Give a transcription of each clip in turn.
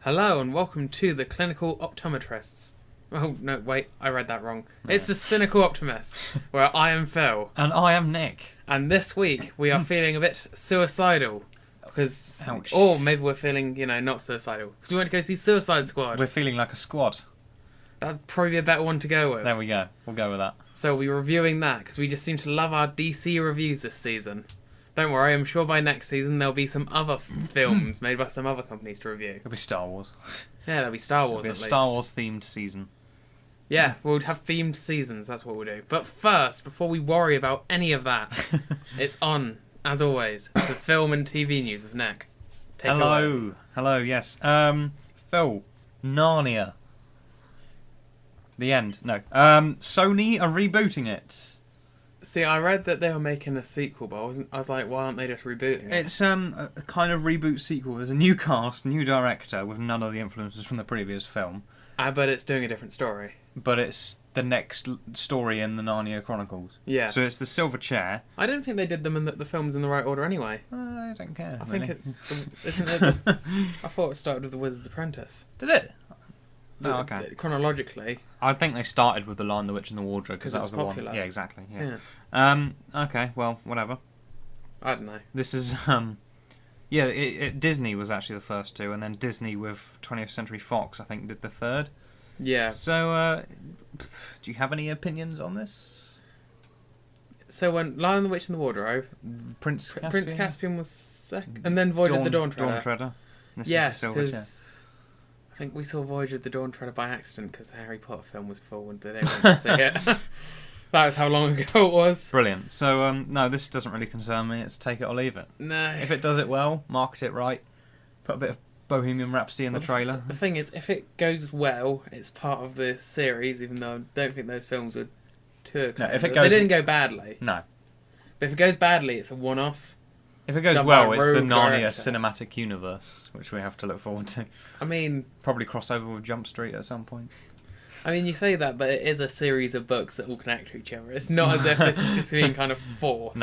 Hello and welcome to the Clinical Optometrists. Oh, no, wait, I read that wrong. Yeah. It's the Cynical Optimists, where I am Phil. And I am Nick. And this week we are feeling a bit suicidal. Because, Ouch. or maybe we're feeling, not suicidal. Because we went to go see Suicide Squad. We're feeling like a squad. That's probably a better one to go with. There we go. We'll go with that. So we're reviewing that, because we just seem to love our DC reviews this season. Don't worry, I'm sure by next season there'll be some other films made by some other companies to review. It'll be Star Wars. Yeah, there'll be Star Wars It'll be at a least. Star Wars themed season. Yeah, we'll have themed seasons, that's what we'll do. But first, before we worry about any of that, it's on, as always, to film and TV news with Nick. Take it away. Hello, yes. Phill, Narnia. The End. No. Sony are rebooting it. See, I read that they were making a sequel, but I was like, why aren't they just rebooting it? It's a kind of reboot sequel. There's a new cast, new director, with none of the influences from the previous film. But it's doing a different story. But it's the next story in the Narnia Chronicles. Yeah. So it's the Silver Chair. I don't think they did them in the films in the right order anyway. I don't care. I really. think it's... Isn't it I thought it started with The Wizard's Apprentice. Did it? Oh, okay. Chronologically. I think they started with The Lion, the Witch and the Wardrobe because that was the popular. one. Yeah, exactly. Yeah. Yeah. Okay, well, whatever. I don't know. This is Disney was actually the first two, and then Disney with 20th Century Fox, I think, did the third. Yeah. So, do you have any opinions on this? So when Lion, the Witch and the Wardrobe, Prince Caspian? Prince Caspian was second, and then Voyage of the Dawn Treader. Dawn Treader. This Yes, is the Silver Chair. because I think we saw Voyage of the Dawn Treader by accident because the Harry Potter film was full and they didn't want to see it. That was how long ago it was. Brilliant. So, no, this doesn't really concern me. It's take it or leave it. No. If it does it well, market it right, put a bit of Bohemian Rhapsody in the trailer. The thing is, if it goes well, it's part of the series, even though I don't think those films would too. No, if it goes, they didn't go badly. No. But if it goes badly, it's a one-off. If it goes done well, by a it's the rogue Narnia director. cinematic universe, which we have to look forward to. I mean, Probably cross over with Jump Street at some point. you say that, but it is a series of books that all connect to each other. It's not as if this is just being kind of forced.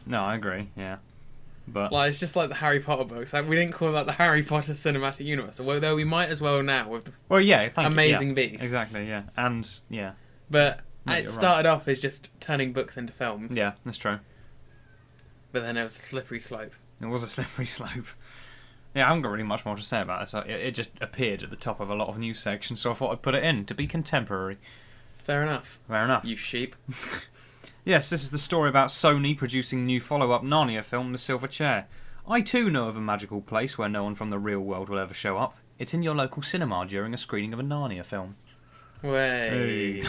No, I agree. Yeah, but Like, it's just like the Harry Potter books. Like, we didn't call that the Harry Potter cinematic universe, although we might as well now with the well, yeah, thank Amazing you. Beasts. Exactly, yeah, and yeah, But No, it you're started off as just turning books into films. yeah, that's true. But then it was a slippery slope. It was a slippery slope. Yeah, I haven't got really much more to say about it. So it just appeared at the top of a lot of news sections, so I thought I'd put it in to be contemporary. Fair enough. Fair enough. You sheep. Yes, this is the story about Sony producing new follow-up Narnia film, The Silver Chair. I too know of a magical place where no one from the real world will ever show up. It's in your local cinema during a screening of a Narnia film. Way.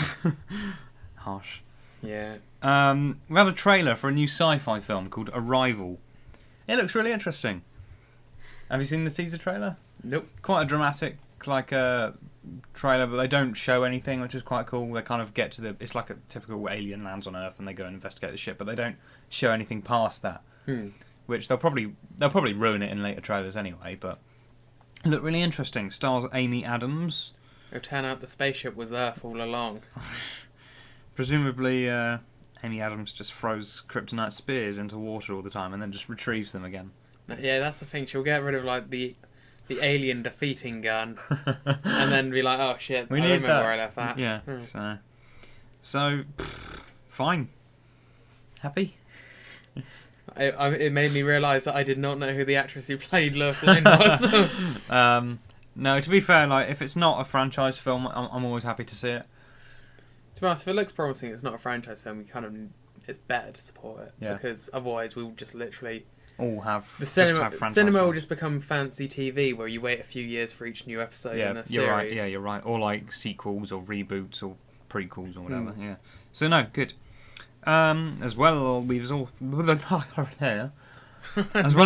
Harsh. Yeah. We had a trailer for a new sci-fi film called Arrival. It looks really interesting. Have you seen the teaser trailer? Nope. Quite a dramatic, trailer, but they don't show anything, which is quite cool. They kind of get to it's like a typical alien lands on Earth and they go and investigate the ship, but they don't show anything past that. Which they'll probably ruin it in later trailers anyway. But it looked really interesting. Stars Amy Adams. It'll turn out the spaceship was Earth all along. Presumably, Amy Adams just throws kryptonite spears into water all the time and then just retrieves them again. Yeah, that's the thing. She'll get rid of like the alien defeating gun, and then be like, "Oh shit, I remember where I left that." Yeah. So, fine. Happy. It made me realise that I did not know who the actress who played Lois Lane was. No, to be fair, if it's not a franchise film, I'm always happy to see it. To be honest, if it looks promising, it's not a franchise film. It's better to support it, Yeah. because otherwise we'll just literally All have the franchise cinema will films. just become fancy TV where you wait a few years for each new episode in a you're right. series. Yeah, you're right. Or like sequels or reboots or prequels or whatever. Yeah. So no, good. As well, as well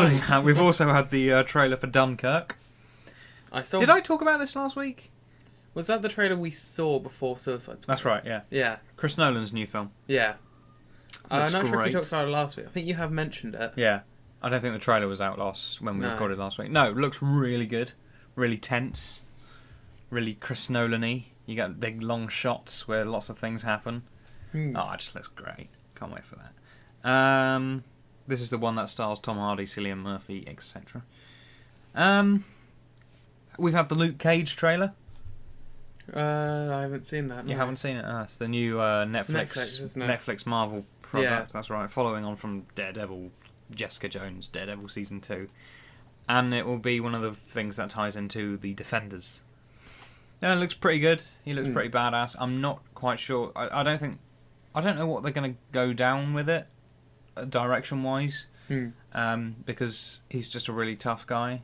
as that, we've also had the trailer for Dunkirk. Did I talk about this last week? Was that the trailer we saw before Suicide Squad? That's right. Yeah. Yeah. Chris Nolan's new film. Yeah. I'm Looks not sure if great. we talked about it last week. I think you have mentioned it. Yeah. I don't think the trailer was out when we recorded last week. No, it looks really good. Really tense. Really Chris Nolan-y. You got big long shots where lots of things happen. Oh, it just looks great. Can't wait for that. This is the one that stars Tom Hardy, Cillian Murphy, etc. we've had the Luke Cage trailer. I haven't seen that. You no. haven't seen it? It's the new Netflix, isn't it? Netflix Marvel product. Yeah. That's right. Following on from Daredevil, Jessica Jones, Daredevil season 2, and it will be one of the things that ties into the Defenders. Yeah, it looks pretty good. He looks pretty badass. I'm not quite sure. I don't know what they're going to go down with it, direction wise, because he's just a really tough guy.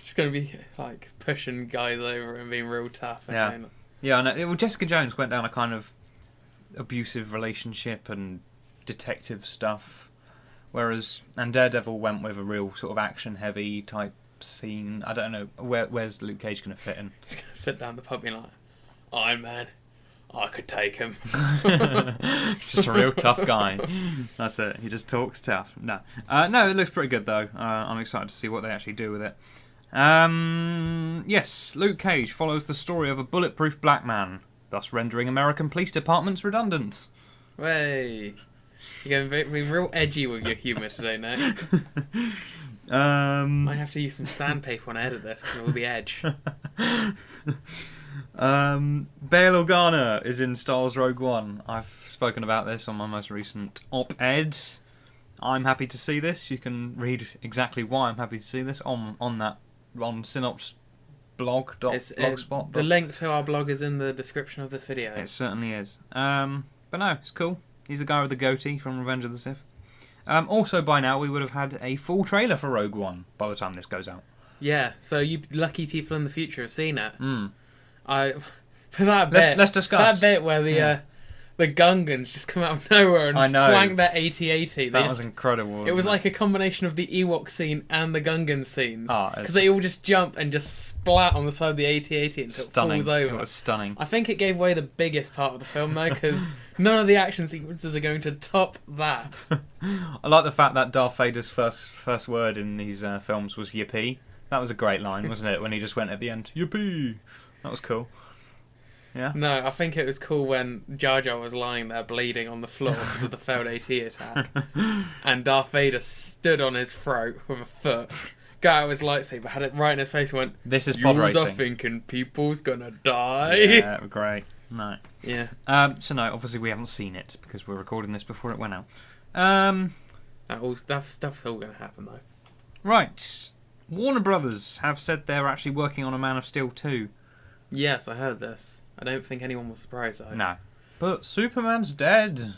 Just gonna be like pushing guys over and being real tough. And Yeah, I know. Well, Jessica Jones went down a kind of abusive relationship and detective stuff, whereas Daredevil went with a real sort of action-heavy type scene. I don't know where's Luke Cage gonna fit in. He's gonna sit down the pub and be like, Iron Man, I could take him. He's just a real tough guy. That's it. He just talks tough. No, it looks pretty good though. I'm excited to see what they actually do with it. Yes, Luke Cage follows the story of a bulletproof black man, thus rendering American police departments redundant. Way, you're going to be real edgy with your humour today, Nick. I have to use some sandpaper when I edit this because of all the edge. Bail Organa is in Star Wars Rogue One. I've spoken about this on my most recent op-ed. I'm happy to see this. You can read exactly why I'm happy to see this on Synops blog. Blogspot. The link to our blog is in the description of this video. It certainly is. But no, it's cool. He's the guy with the goatee from Revenge of the Sith. Also, by now, we would have had a full trailer for Rogue One by the time this goes out. Yeah, so you lucky people in the future have seen it. For that bit, let's discuss that bit where the Gungans just come out of nowhere and flank that AT-AT. That was incredible. It was like a combination of the Ewok scene and the Gungan scenes. Because they all just jump and just splat on the side of the AT-AT until it falls over. It was stunning. I think it gave away the biggest part of the film though, because none of the action sequences are going to top that. I like the fact that Darth Vader's first word in these films was yippee. That was a great line, wasn't it? When he just went at the end, yippee. That was cool. Yeah. No, I think it was cool when Jar Jar was lying there bleeding on the floor because of the failed AT attack, and Darth Vader stood on his throat with a foot, got out his lightsaber, had it right in his face, and went, "This is pod racing." You're thinking people's gonna die. Yeah, great. No. Yeah. So no, obviously we haven't seen it because we're recording this before it went out. That stuff's all gonna happen though. Right. Warner Brothers have said they're actually working on a Man of Steel 2. Yes, I heard this. I don't think anyone was surprised though. No. But Superman's dead.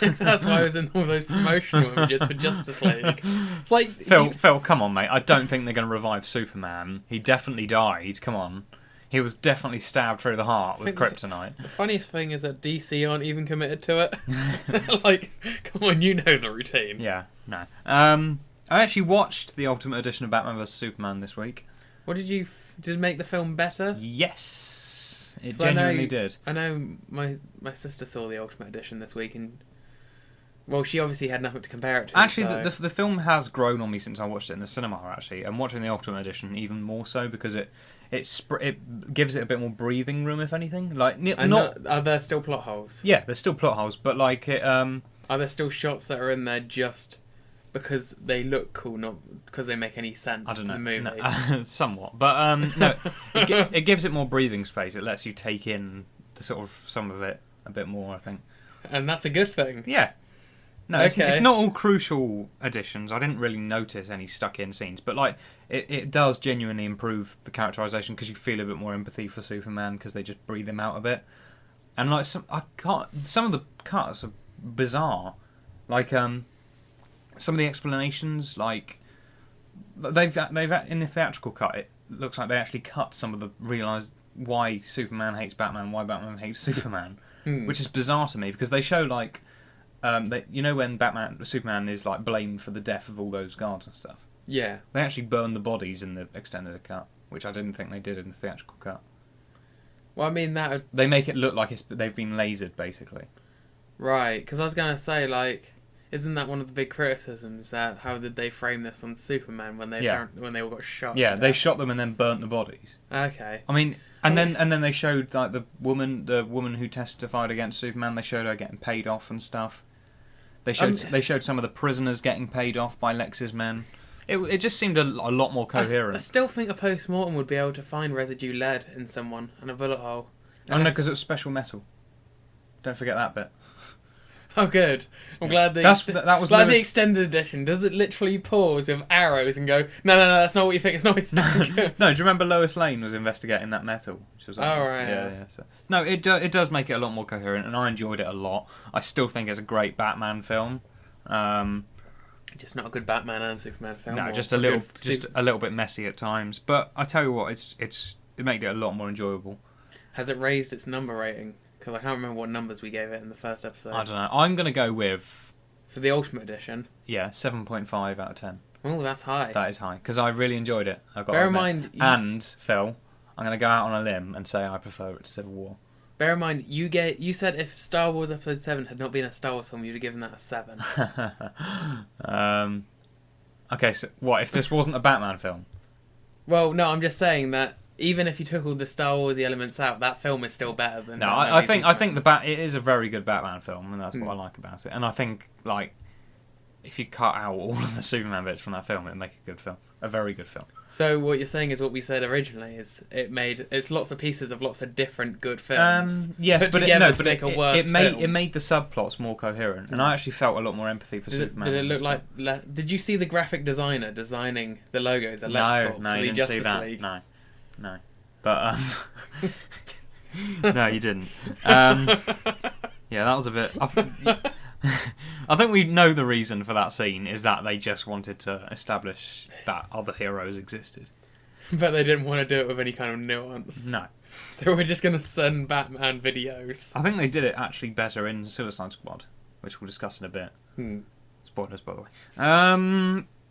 That's why I was in all those promotional images for Justice League. It's like Phil, come on, mate. I don't think they're going to revive Superman. He definitely died. Come on. He was definitely stabbed through the heart with kryptonite. The funniest thing is that DC aren't even committed to it. Like, come on, you know the routine. Yeah, no. I actually watched the Ultimate Edition of Batman vs Superman this week. What did it make the film better? Yes, it genuinely did. I know my sister saw the Ultimate Edition this week, and well, she obviously had nothing to compare it to. Actually, so. the film has grown on me since I watched it in the cinema. Actually, I'm watching the Ultimate Edition even more so because it gives it a bit more breathing room, if anything. Like, are there still plot holes? Yeah, there's still plot holes, but like it. Are there still shots that are in there just because they look cool, not because they make any sense to the movie? No, somewhat, but no, it gives it more breathing space. It lets you take in the sort of some of it a bit more, I think. And that's a good thing. Yeah. No, it's not all crucial additions. I didn't really notice any stuck-in scenes, but like it does genuinely improve the characterization because you feel a bit more empathy for Superman because they just breathe him out a bit. And like some of the cuts are bizarre, like some of the explanations, like they've in the theatrical cut, it looks like they actually cut some of the realised why Superman hates Batman, why Batman hates Superman, which is bizarre to me because they show like. When Superman is like blamed for the death of all those guards and stuff. Yeah. They actually burn the bodies in the extended cut, which I didn't think they did in the theatrical cut. Well, I mean they make it look like they've been lasered, basically. Right, because I was gonna say, like, isn't that one of the big criticisms that how did they frame this on Superman when they all got shot? Yeah, they shot them and then burnt the bodies. Okay. I mean. And then they showed like the woman who testified against Superman. They showed her getting paid off and stuff. They showed some of the prisoners getting paid off by Lex's men. It just seemed a lot more coherent. I still think a post-mortem would be able to find residue lead in someone and a bullet hole. Oh no, because it was special metal. Don't forget that bit. Oh, good. I'm glad that was glad the extended edition. Does it literally pause with arrows and go, no, that's not what you think, it's not what you think? No, do you remember Lois Lane was investigating that metal? Which was right. Yeah. So. No, it does make it a lot more coherent, and I enjoyed it a lot. I still think it's a great Batman film. Just not a good Batman and Superman film. No, just a little bit messy at times. But I tell you what, it made it a lot more enjoyable. Has it raised its number rating? Because I can't remember what numbers we gave it in the first episode. I don't know. I'm going to go with... For the Ultimate Edition? Yeah, 7.5 out of 10. Oh, that's high. That is high. Because I really enjoyed it. Bear in mind... And, Phil, I'm going to go out on a limb and say I prefer it to Civil War. Bear in mind, you said if Star Wars Episode 7 had not been a Star Wars film, you'd have given that a 7. Okay, so what, if this wasn't a Batman film? Well, no, I'm just saying that even if you took all the Star Warsy elements out, that film is still better than... No, I think it is a very good Batman film, and that's what I like about it. And I think, like, if you cut out all of the Superman bits from that film, it'd make a good film. A very good film. So what you're saying is what we said originally, is it's lots of pieces of lots of different good films yes, put but together to make a worse film. It made the subplots more coherent, and I actually felt a lot more empathy for Superman. Did it look like... Did you see the graphic designer designing the logos at Let's Talk for the Justice League? No. But, no, you didn't. Yeah, that was a bit... I think we know the reason for that scene is that they just wanted to establish that other heroes existed. But they didn't want to do it with any kind of nuance. No. So we're just going to send Batman videos. I think they did it actually better in Suicide Squad, which we'll discuss in a bit. Spoilers, by the way.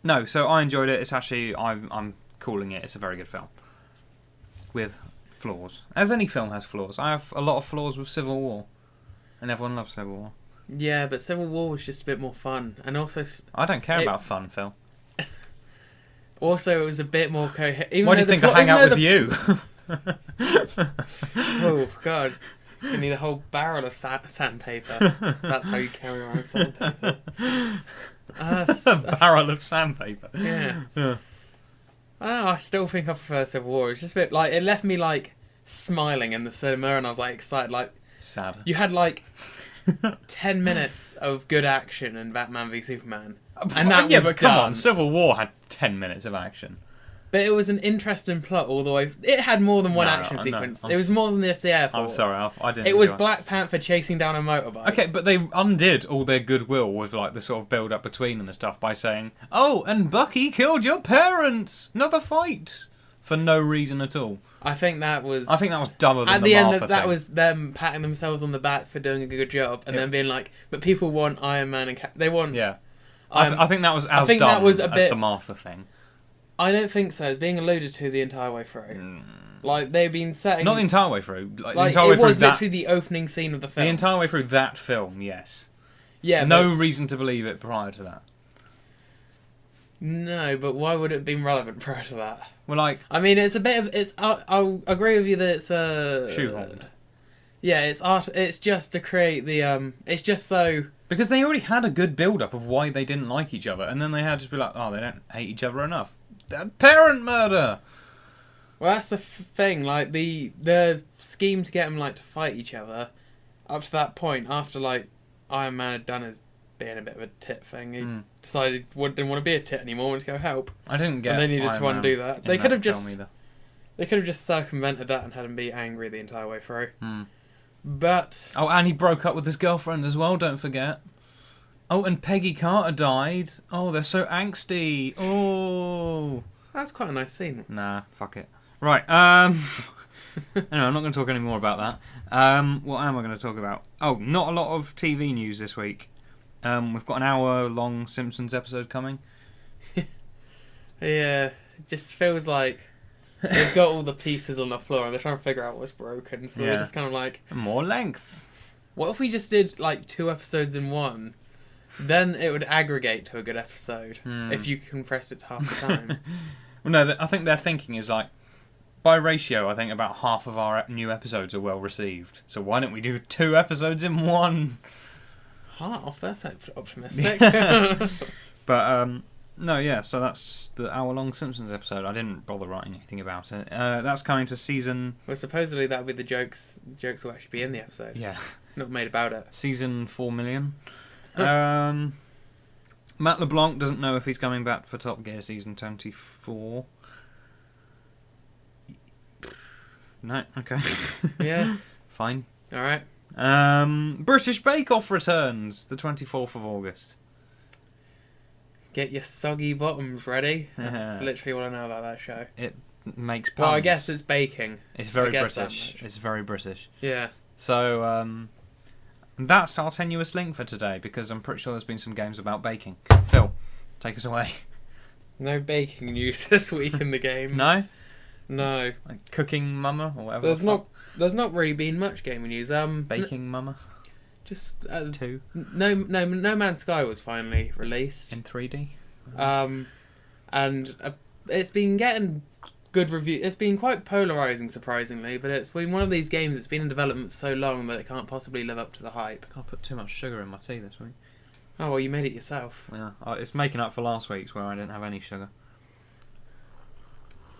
No, so I enjoyed it. It's actually... I'm calling it. It's a very good film. With flaws. As any film has flaws. I have a lot of flaws with Civil War. And everyone loves Civil War. Yeah, but Civil War was just a bit more fun. And also... I don't care about fun, Phil. Also, it was a bit more coherent. Why do you think I hang out with you? Oh, God. You need a whole barrel of sandpaper. That's how you carry around sandpaper. A barrel of sandpaper. Yeah. I still think I prefer Civil War. It's just a bit like... It left me, like, smiling in the cinema, and I was, like, excited. Like... Sad. You had, like... 10 minutes of good action in Batman v Superman. And that was come done. on, Civil War had 10 minutes of action. But it was an interesting plot all the way. It had more than one action sequence. It was more than this the airport. I'm sorry, I didn't. It was Black Panther chasing down a motorbike. Okay, but they undid all their goodwill with like the sort of build up between them and stuff by saying, "Oh, and Bucky killed your parents. Another fight." For no reason at all. I think that was dumber than at the end. Martha That thing. was them patting themselves on the back for doing a good job, and then being like, "But people want Iron Man and they want." Yeah, I think that was as dumb as the Martha thing. I don't think so. It's being alluded to the entire way through. Like they've been setting. Not the entire way through. Like the it entire way through was literally the opening scene of the film. The entire way through that film, yes. Yeah. No reason to believe it prior to that. No, but why would it have been relevant prior to that? Well, like... I mean, it's a bit of... I'll agree with you that it's shoehorned. Yeah, it's art. It's just to create the... It's just so... Because they already had a good build-up of why they didn't like each other, and then they had to be like, oh, they don't hate each other enough. Parent murder! Well, that's the thing. Like, the scheme to get them, like, to fight each other, up to that point, after, like, Iron Man had done his being a bit of a tit thing, he decided didn't want to be a tit anymore, wanted to go help. I didn't get. And they needed to undo that. They could have just. They could have just circumvented that and had him be angry the entire way through. But oh, and he broke up with his girlfriend as well. Don't forget. Oh, and Peggy Carter died. Oh, they're so angsty. Oh, that's quite a nice scene. Nah, fuck it. Right. Anyway, I'm not going to talk any more about that. What am I going to talk about? Oh, not a lot of TV news this week. We've got an hour-long Simpsons episode coming. Yeah, it just feels like they've got all the pieces on the floor and they're trying to figure out what's broken. So they're just kind of like... More length. What if we just did, like, 2 episodes in one? Then it would aggregate to a good episode if you compressed it to half the time. Well, no, I think their thinking is like, by ratio, I think about half of our new episodes are well received. So why don't we do 2 episodes in one? Half? That's optimistic. But No, yeah, so that's the hour-long Simpsons episode. I didn't bother writing anything about it. That's coming to season... Well, supposedly that'll be the jokes. The jokes will actually be in the episode. Yeah. Not made about it. Season 4 million. Matt LeBlanc doesn't know if he's coming back for Top Gear season 24. No, okay. Yeah. Fine. Alright. British Bake Off returns the 24th of August. Get your soggy bottoms ready. That's literally all I know about that show. It makes puns. Well, I guess it's baking. It's very British. It's very British. Yeah. So, that's our tenuous link for today, because I'm pretty sure there's been some games about baking. Phil, take us away. No baking news this week in the games. No? No. Like Cooking Mama or whatever. There's not really been much gaming news. Baking Mama. Just 2. No Man's Sky was finally released In 3D. And it's been getting good review. It's been quite polarizing, surprisingly, but it's been one of these games that's been in development for so long that it can't possibly live up to the hype. I put too much sugar in my tea this week. Oh well, you made it yourself. Yeah, it's making up for last week's where I didn't have any sugar.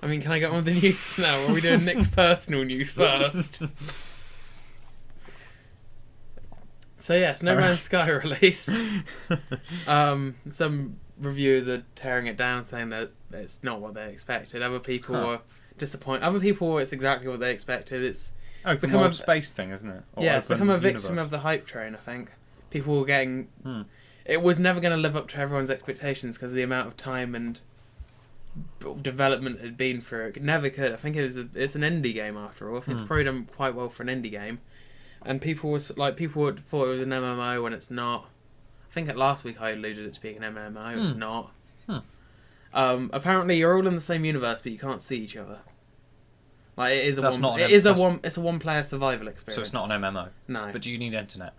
I mean, can I get on with the news now? Or are we doing Nick's personal news first? So yes, No Man's Sky released. Some reviewers are tearing it down, saying that it's not what they expected. Other people are disappointed. Other people, it's exactly what they expected. It's become a space thing, isn't it? Or it's become a victim universe. of the hype train. I think people were getting. It was never going to live up to everyone's expectations because of the amount of time and development it had been through. It never could. I think it's an indie game after all. I think it's probably done quite well for an indie game. And people thought it was an MMO when it's not. I think last week I alluded it to being an MMO. It's not. Apparently, you're all in the same universe, but you can't see each other. Like it is It's a one-player survival experience. So it's not an MMO. No. But do you need internet?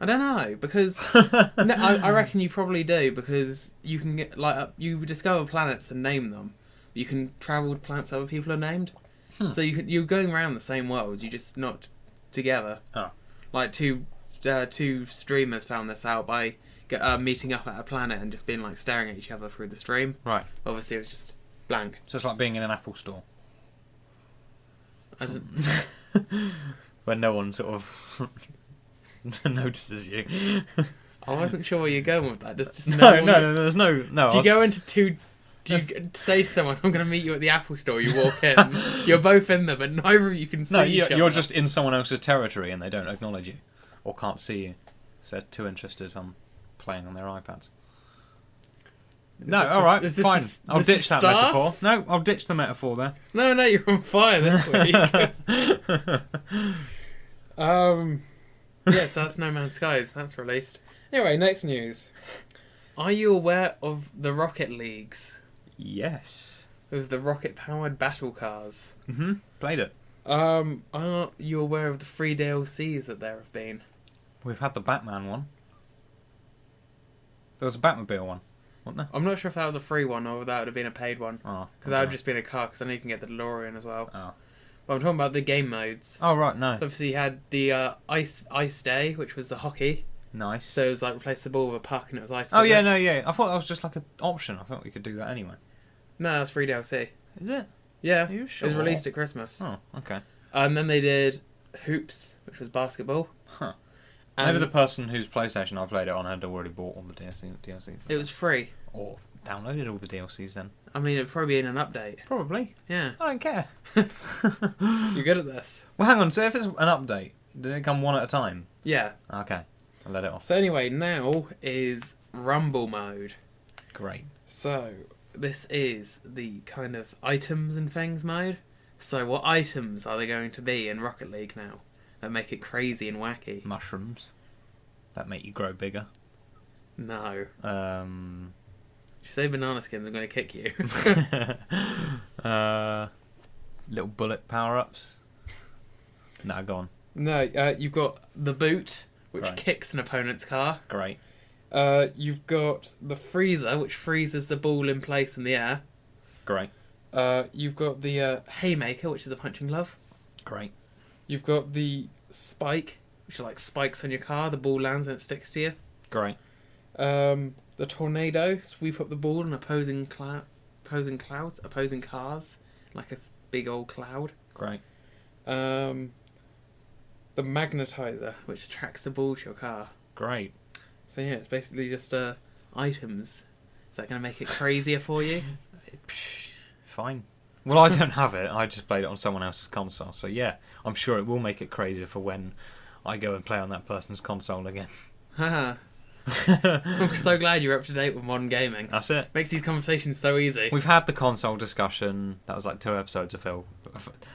I don't know because I reckon you probably do because you can get you discover planets and name them. You can travel to planets other people are named. So you're going around the same worlds. You're just not together. Oh. Like two streamers found this out by meeting up at a planet and just being like staring at each other through the stream. Right. Obviously, it was just blank. So it's like being in an Apple store. I don't... Where no one sort of notices you. I wasn't sure where you're going with that. Just No, there's no. Do you go into two? Do you say to someone, "I'm going to meet you at the Apple store"? You walk in, you're both in there, but neither of you can see each other. You're just in someone else's territory, and they don't acknowledge you or can't see you. So they're too interested on playing on their iPads. All right, fine. I'll ditch that metaphor. No, I'll ditch the metaphor there. No, you're on fire this week. Yeah, so that's No Man's Sky. That's released. Anyway, next news. Are you aware of the Rocket Leagues? Yes. With the rocket-powered battle cars? Played it. Are you aware of the free DLCs that there have been? We've had the Batman one. There was a Batmobile one, wasn't there? I'm not sure if that was a free one or that would have been a paid one. Oh. Because that would have just been a car, because I know you can get the DeLorean as well. Oh. But I'm talking about the game modes. Oh, right, no. So obviously you had the Ice Day, which was the hockey. Nice. So it was like replace the ball with a puck and it was ice. Oh, yeah, no, yeah. I thought that was just like an option. I thought we could do that anyway. No, that's free DLC. Is it? Yeah. Are you sure? It was released at Christmas. Oh, okay. And then they did Hoops, which was basketball. Huh. Maybe the person whose PlayStation I played it on had already bought all the DLCs. It was free. Or downloaded all the DLCs then. I mean, it'd probably be in an update. Probably. Yeah. I don't care. You're good at this. Well, hang on. So if it's an update, did it come one at a time? Yeah. Okay. I'll let it off. So anyway, now is Rumble mode. Great. So this is the kind of items and things mode. So what items are they going to be in Rocket League now that make it crazy and wacky? Mushrooms. That make you grow bigger. No. If you say banana skins, I'm going to kick you. Little bullet power-ups. Nah, go on. No, you've got the boot, which Right. kicks an opponent's car. Great. You've got the freezer, which freezes the ball in place in the air. Great. You've got the haymaker, which is a punching glove. Great. You've got the spike, which are like spikes on your car. The ball lands and it sticks to you. Great. The tornado sweep up the board on opposing cars, like a big old cloud. Great. The magnetizer, which attracts the ball to your car. Great. So yeah, it's basically just items. Is that going to make it crazier for you? Fine. Well, I don't have it. I just played it on someone else's console. So yeah, I'm sure it will make it crazier for when I go and play on that person's console again. Haha. I'm so glad you're up to date with modern gaming. That's it. Makes these conversations so easy. We've had the console discussion. That was like 2 episodes of Phill.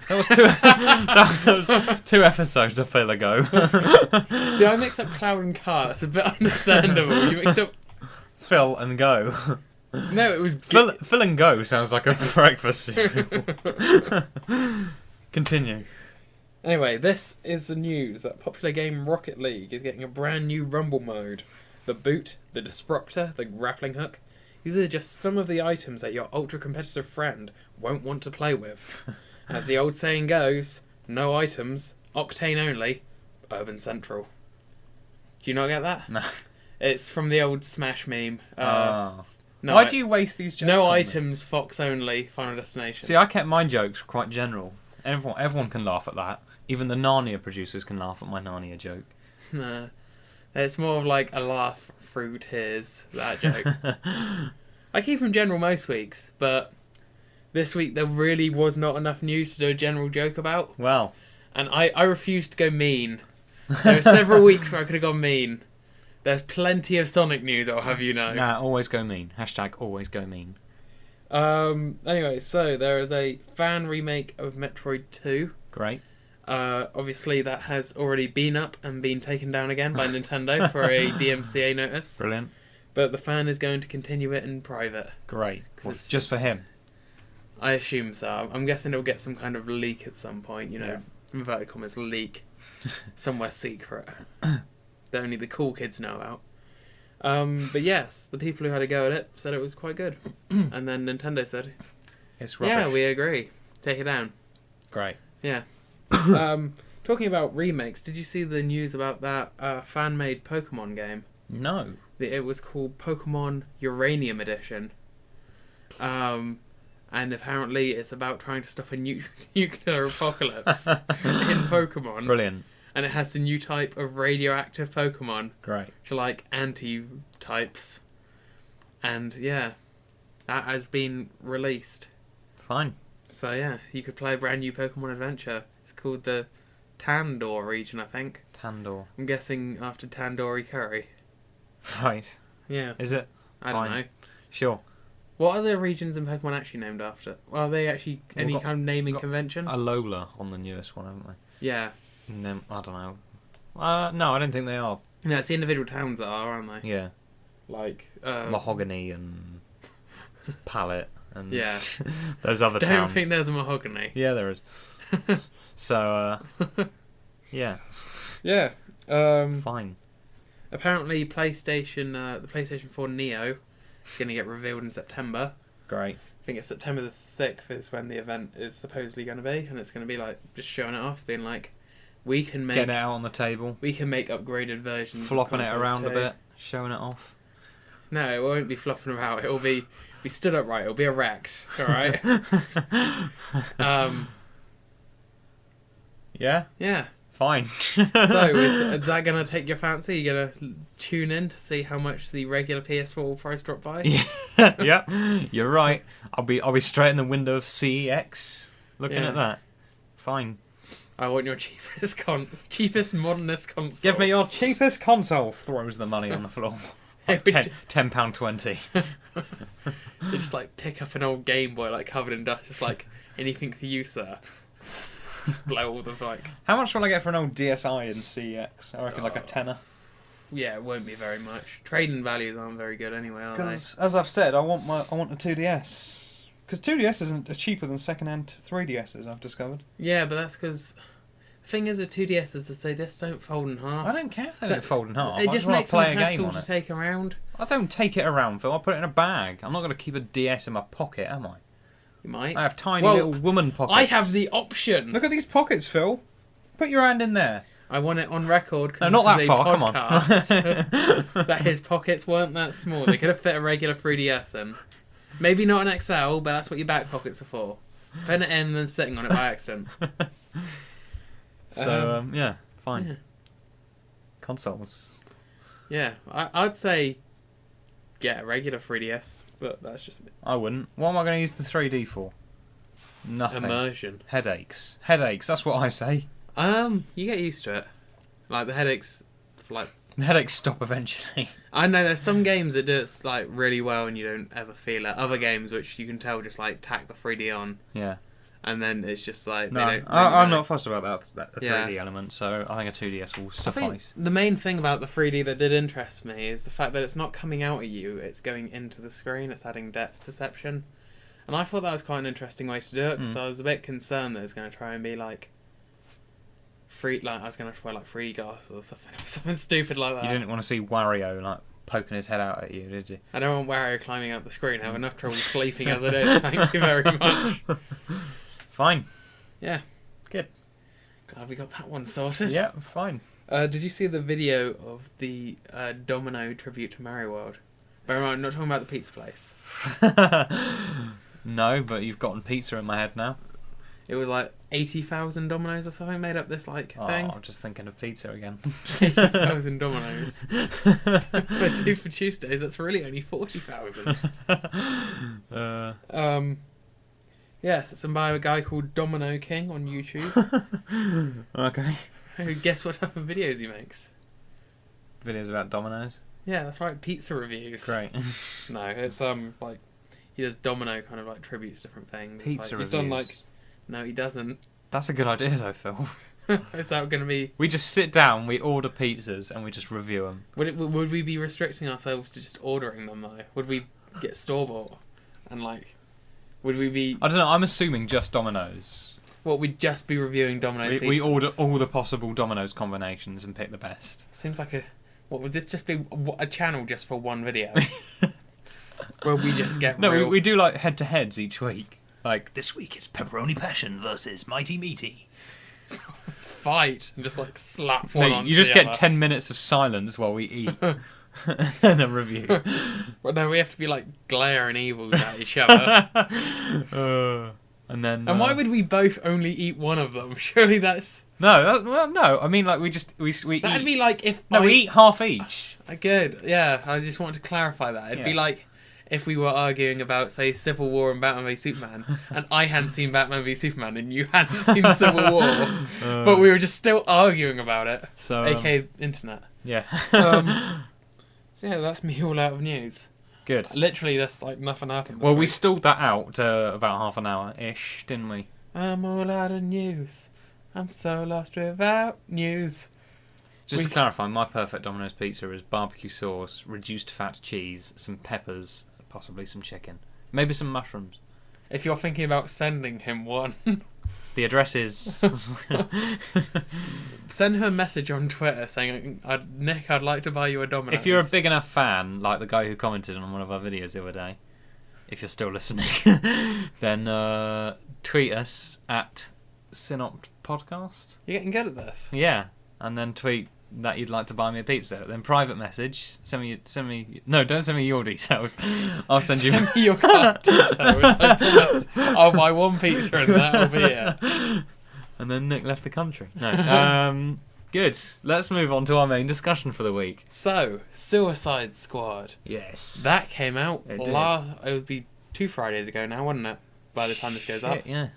That was 2. That was 2 episodes of Phill ago. See, I mixed up cloud and car. That's a bit understandable. You mixed up Phill and Go. No, it was Phill and Go sounds like a breakfast cereal. Continue. Anyway, this is the news that popular game Rocket League is getting a brand new Rumble mode. The boot, the disruptor, the grappling hook. These are just some of the items that your ultra-competitive friend won't want to play with. As the old saying goes, no items, Octane only, Urban Central. Do you not get that? No. It's from the old Smash meme. No, why do you waste these jokes? No on items, Fox only, Final Destination. See, I kept my jokes quite general. Everyone can laugh at that. Even the Narnia producers can laugh at my Narnia joke. No. It's more of like a laugh through tears, that joke. I keep them general most weeks, but this week there really was not enough news to do a general joke about. Well. And I refused to go mean. There were several weeks where I could have gone mean. There's plenty of Sonic news, I'll have you know. Nah, always go mean. # always go mean. Anyway, so there is a fan remake of Metroid 2. Great. Obviously, that has already been up and been taken down again by Nintendo for a DMCA notice. Brilliant. But the fan is going to continue it in private. Great. Well, just for him? I assume so. I'm guessing it'll get some kind of leak at some point, you know, inverted commas leak. Somewhere secret. That only the cool kids know about. But yes, the people who had a go at it said it was quite good. And then Nintendo said, it's rubbish. yeah, we agree. Take it down. Great. Yeah. Talking about remakes, did you see the news about that fan-made Pokemon game? No. It was called Pokemon Uranium Edition. And apparently it's about trying to stop a nuclear apocalypse in Pokemon. Brilliant. And it has the new type of radioactive Pokemon. Great. Which are like anti-types. And yeah, that has been released. Fine. So yeah, you could play a brand new Pokemon adventure. It's called the Tandor region, I think. Tandor. I'm guessing after Tandoori curry. Right. Yeah. Is it? I don't know. Sure. What are the regions in Pokemon actually named after? Well, are they actually any kind of naming convention? Alola on the newest one, haven't they? Yeah. And then, I don't know. No, I don't think they are. No, it's the individual towns that are, aren't they? Yeah. Like Mahogany and Palette and yeah. there's other towns. I don't think there's a Mahogany. Yeah, there is. So, yeah. Yeah. Fine. Apparently, the PlayStation 4 Neo is going to get revealed in September. Great. I think it's September the 6th is when the event is supposedly going to be, and it's going to be like just showing it off, being like, we can make... Get it out on the table. We can make upgraded versions. Flopping it around too. a bit, showing it off. No, it won't be flopping about. It'll be stood upright. It'll be erect. All right. Yeah. Yeah. Fine. So is that gonna take your fancy? You gonna tune in to see how much the regular PS4 will price drop by? Yeah. You're right. I'll be straight in the window of CEX, looking at that. Fine. I want your cheapest modernist console. Give me your cheapest console. Throws the money on the floor. Like £10.20. They just like pick up an old Game Boy like covered in dust, just like anything for you, sir. Just blow all the like. How much will I get for an old DSi in CEX? I reckon like a tenner. Yeah, it won't be very much. Trading values aren't very good anyway, are they? Because as I've said, I want a 2DS. Because 2DSs are cheaper than second-hand 3DSs, I've discovered. Yeah, but that's because the thing is with 2DSs is they just don't fold in half. I don't care if they don't fold in half. It just makes them a hassle to take around. I don't take it around, Phil. I put it in a bag. I'm not going to keep a DS in my pocket, am I? You might. I have tiny little woman pockets. I have the option. Look at these pockets, Phil. Put your hand in there. I want it on record. No, not that far. Come on. That his pockets weren't that small. They could have fit a regular 3DS in. Maybe not an XL, but that's what your back pockets are for. Putting it in and then sitting on it by accident. So yeah, fine. Yeah. Consoles. Yeah, I'd say get a regular 3DS, but that's just me. I wouldn't. What am I going to use the 3D for? Nothing. Immersion. Headaches. Headaches. That's what I say. You get used to it. Like the headaches, like The headaches stop eventually. I know there's some games that do it like really well and you don't ever feel it. Other games which you can tell just like tack the 3D on. Yeah. And then it's just like No, they don't I'm not fussed about that the 3D Yeah. element, so I think a 2DS will I suffice. think the main thing about the 3D that did interest me is the fact that it's not coming out at you, it's going into the screen, it's adding depth perception. And I thought that was quite an interesting way to do it, because I was a bit concerned that it was going to try and be like I was going to wear like 3D glasses or something stupid like that. You didn't want to see Wario like poking his head out at you, did you? I don't want Wario climbing up the screen. I have enough trouble sleeping as it is. Thank you very much. Fine. Yeah. Good. Glad we got that one sorted. Yeah, fine. Did you see the video of the Domino tribute to Mario World? Bear in mind, I'm not talking about the pizza place. No, but you've gotten pizza in my head now. It was like 80,000 Dominoes or something made up this like thing. I'm just thinking of pizza again. 80,000 Dominoes. for Tuesdays, that's really only 40,000. Yes, it's by a guy called Domino King on YouTube. Okay. Guess what type of videos he makes? Videos about Dominoes? Yeah, that's right, pizza reviews. Great. No, it's like he does Domino kind of like tributes to different things. Pizza He's reviews. done like no, he doesn't. That's a good idea though, Phil. Is that going to be? We just sit down, we order pizzas, and we just review them. Would we be restricting ourselves to just ordering them though? Would we get store bought and like? Would we be? I don't know. I'm assuming just Dominoes. What, we'd just be reviewing Domino's pizzas? We order all the possible Dominoes combinations and pick the best. Seems like what would this just be a channel just for one video? Where we just get real... we do like head-to-heads each week. Like, this week it's Pepperoni Passion versus Mighty Meaty. Fight and just like slap one on. You just the get other. 10 minutes of silence while we eat. And a review. Well, no, we have to be like glaring evils at each other. And then. And why would we both only eat one of them? Surely that's... No. I mean, like, we That'd eat... be like if No, we eat half each. Good, yeah. I just wanted to clarify that. It'd be like if we were arguing about, say, Civil War and Batman v Superman, and I hadn't seen Batman v Superman, and you hadn't seen Civil War, but we were just still arguing about it. So, aka internet. Yeah. So yeah, that's me all out of news. Good. Literally, that's like nothing happened. Well, we stalled that out about half an hour-ish, didn't we? I'm all out of news. I'm so lost without news. Just to clarify, my perfect Domino's pizza is barbecue sauce, reduced fat cheese, some peppers, possibly some chicken. Maybe some mushrooms. If you're thinking about sending him one... The address is... Send him a message on Twitter saying, Nick, I'd like to buy you a Domino's. If you're a big enough fan, like the guy who commented on one of our videos the other day, if you're still listening, then tweet us at Cynopt Podcast. You're getting good at this. Yeah, and then tweet that you'd like to buy me a pizza. Then private message, no, don't send me your details. I'll send you your card details. I promise I'll buy one pizza and that'll be it. And then Nick left the country. No. Good. Let's move on to our main discussion for the week. So, Suicide Squad. Yes. That came out It did. it would be 2 Fridays ago now, wouldn't it? By the time this goes up. Yeah.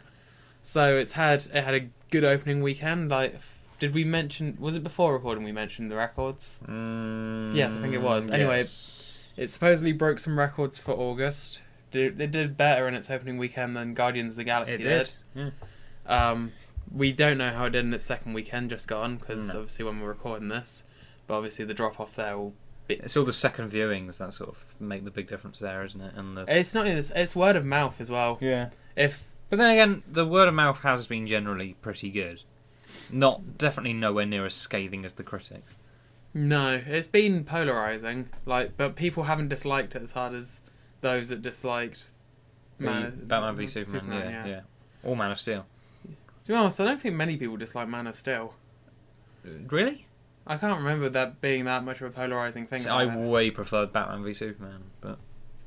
So it had a good opening weekend. Like, did we mention? Was it before recording we mentioned the records? Yes, I think it was. Anyway, it supposedly broke some records for August. It did better in its opening weekend than Guardians of the Galaxy did. Yeah. We don't know how it did in its second weekend just gone, because obviously when we're recording this, but obviously the drop off there will be... It's all the second viewings that sort of make the big difference there, isn't it? And It's not even this, it's word of mouth as well. Yeah. But then again, the word of mouth has been generally pretty good. Definitely nowhere near as scathing as the critics. No, it's been polarising, but people haven't disliked it as hard as those that disliked Batman v Superman, yeah. Or Man of Steel. To be honest, I don't think many people dislike Man of Steel. Really? I can't remember that being that much of a polarizing thing. So I way preferred Batman v Superman, but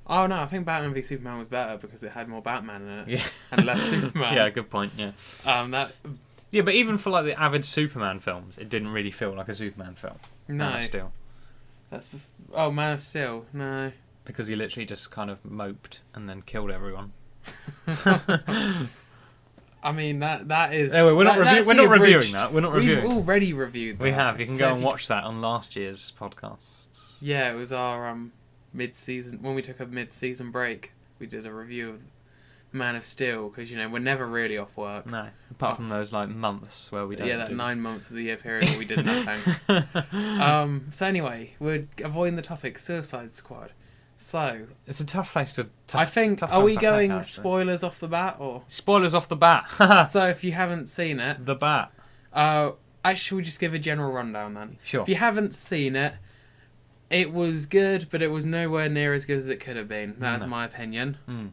Oh no, I think Batman v Superman was better because it had more Batman in it yeah, and less Superman. yeah, good point. Yeah, That yeah, but even for like the avid Superman films, it didn't really feel like a Superman film. no, Man of Steel, that's Man of Steel. No, because he literally just kind of moped and then killed everyone. I mean that is. Anyway, we're not reviewing that. We're not We've reviewing. already reviewed that. We have. You can go and watch that on last year's podcasts. Yeah, it was our mid-season when we took a mid-season break. We did a review of Man of Steel because we're never really off work. No, apart from those like months where we don't. Yeah, that 9 months of the year period where we did nothing. So anyway, we're avoiding the topic Suicide Squad. So it's a tough place to. I think. Are we going spoilers off the bat or spoilers off the bat? So if you haven't seen it, the bat. Actually, we'll just give a general rundown then. Sure. If you haven't seen it, it was good, but it was nowhere near as good as it could have been. That's my opinion. Mm.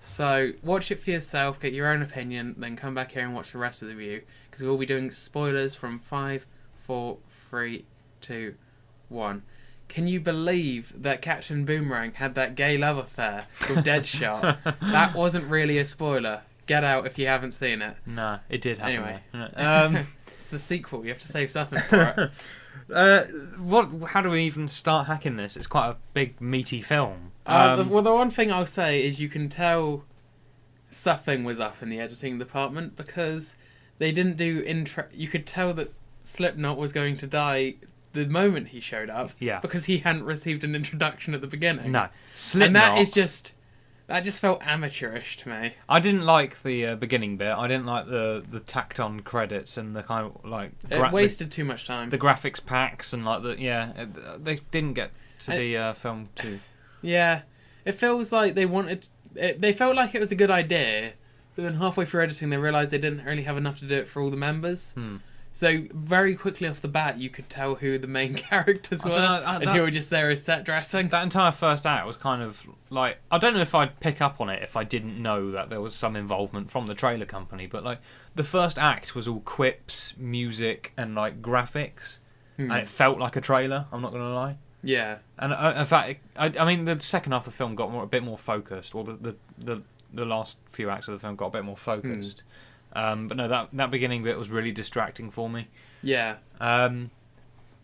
So watch it for yourself, get your own opinion, then come back here and watch the rest of the review because we'll be doing spoilers from 5, 4, 3, 2, 1. Can you believe that Captain Boomerang had that gay love affair with Deadshot? That wasn't really a spoiler. Get out if you haven't seen it. No, it did happen. Anyway, it's the sequel. You have to save something for it. How do we even start hacking this? It's quite a big, meaty film. The one thing I'll say is you can tell something was up in the editing department because they didn't do intro. You could tell that Slipknot was going to die the moment he showed up. Yeah. Because he hadn't received an introduction at the beginning. No, Slipknot. And that just felt amateurish to me. I didn't like the beginning bit. I didn't like the tacked on credits and the kind of like it wasted too much time. The graphics packs and like they didn't get to the film too. Yeah, it feels like they wanted. They felt like it was a good idea, but then halfway through editing, they realised they didn't really have enough to do it for all the members. So very quickly off the bat, you could tell who the main characters were and who were just there as set dressing. That entire first act was kind of like, I don't know if I'd pick up on it if I didn't know that there was some involvement from the trailer company, but like the first act was all quips, music, and like graphics, and it felt like a trailer. I'm not gonna lie. Yeah. And in fact, I mean, the second half of the film got a bit more focused, or the last few acts of the film got a bit more focused. But no, that beginning bit was really distracting for me. Yeah.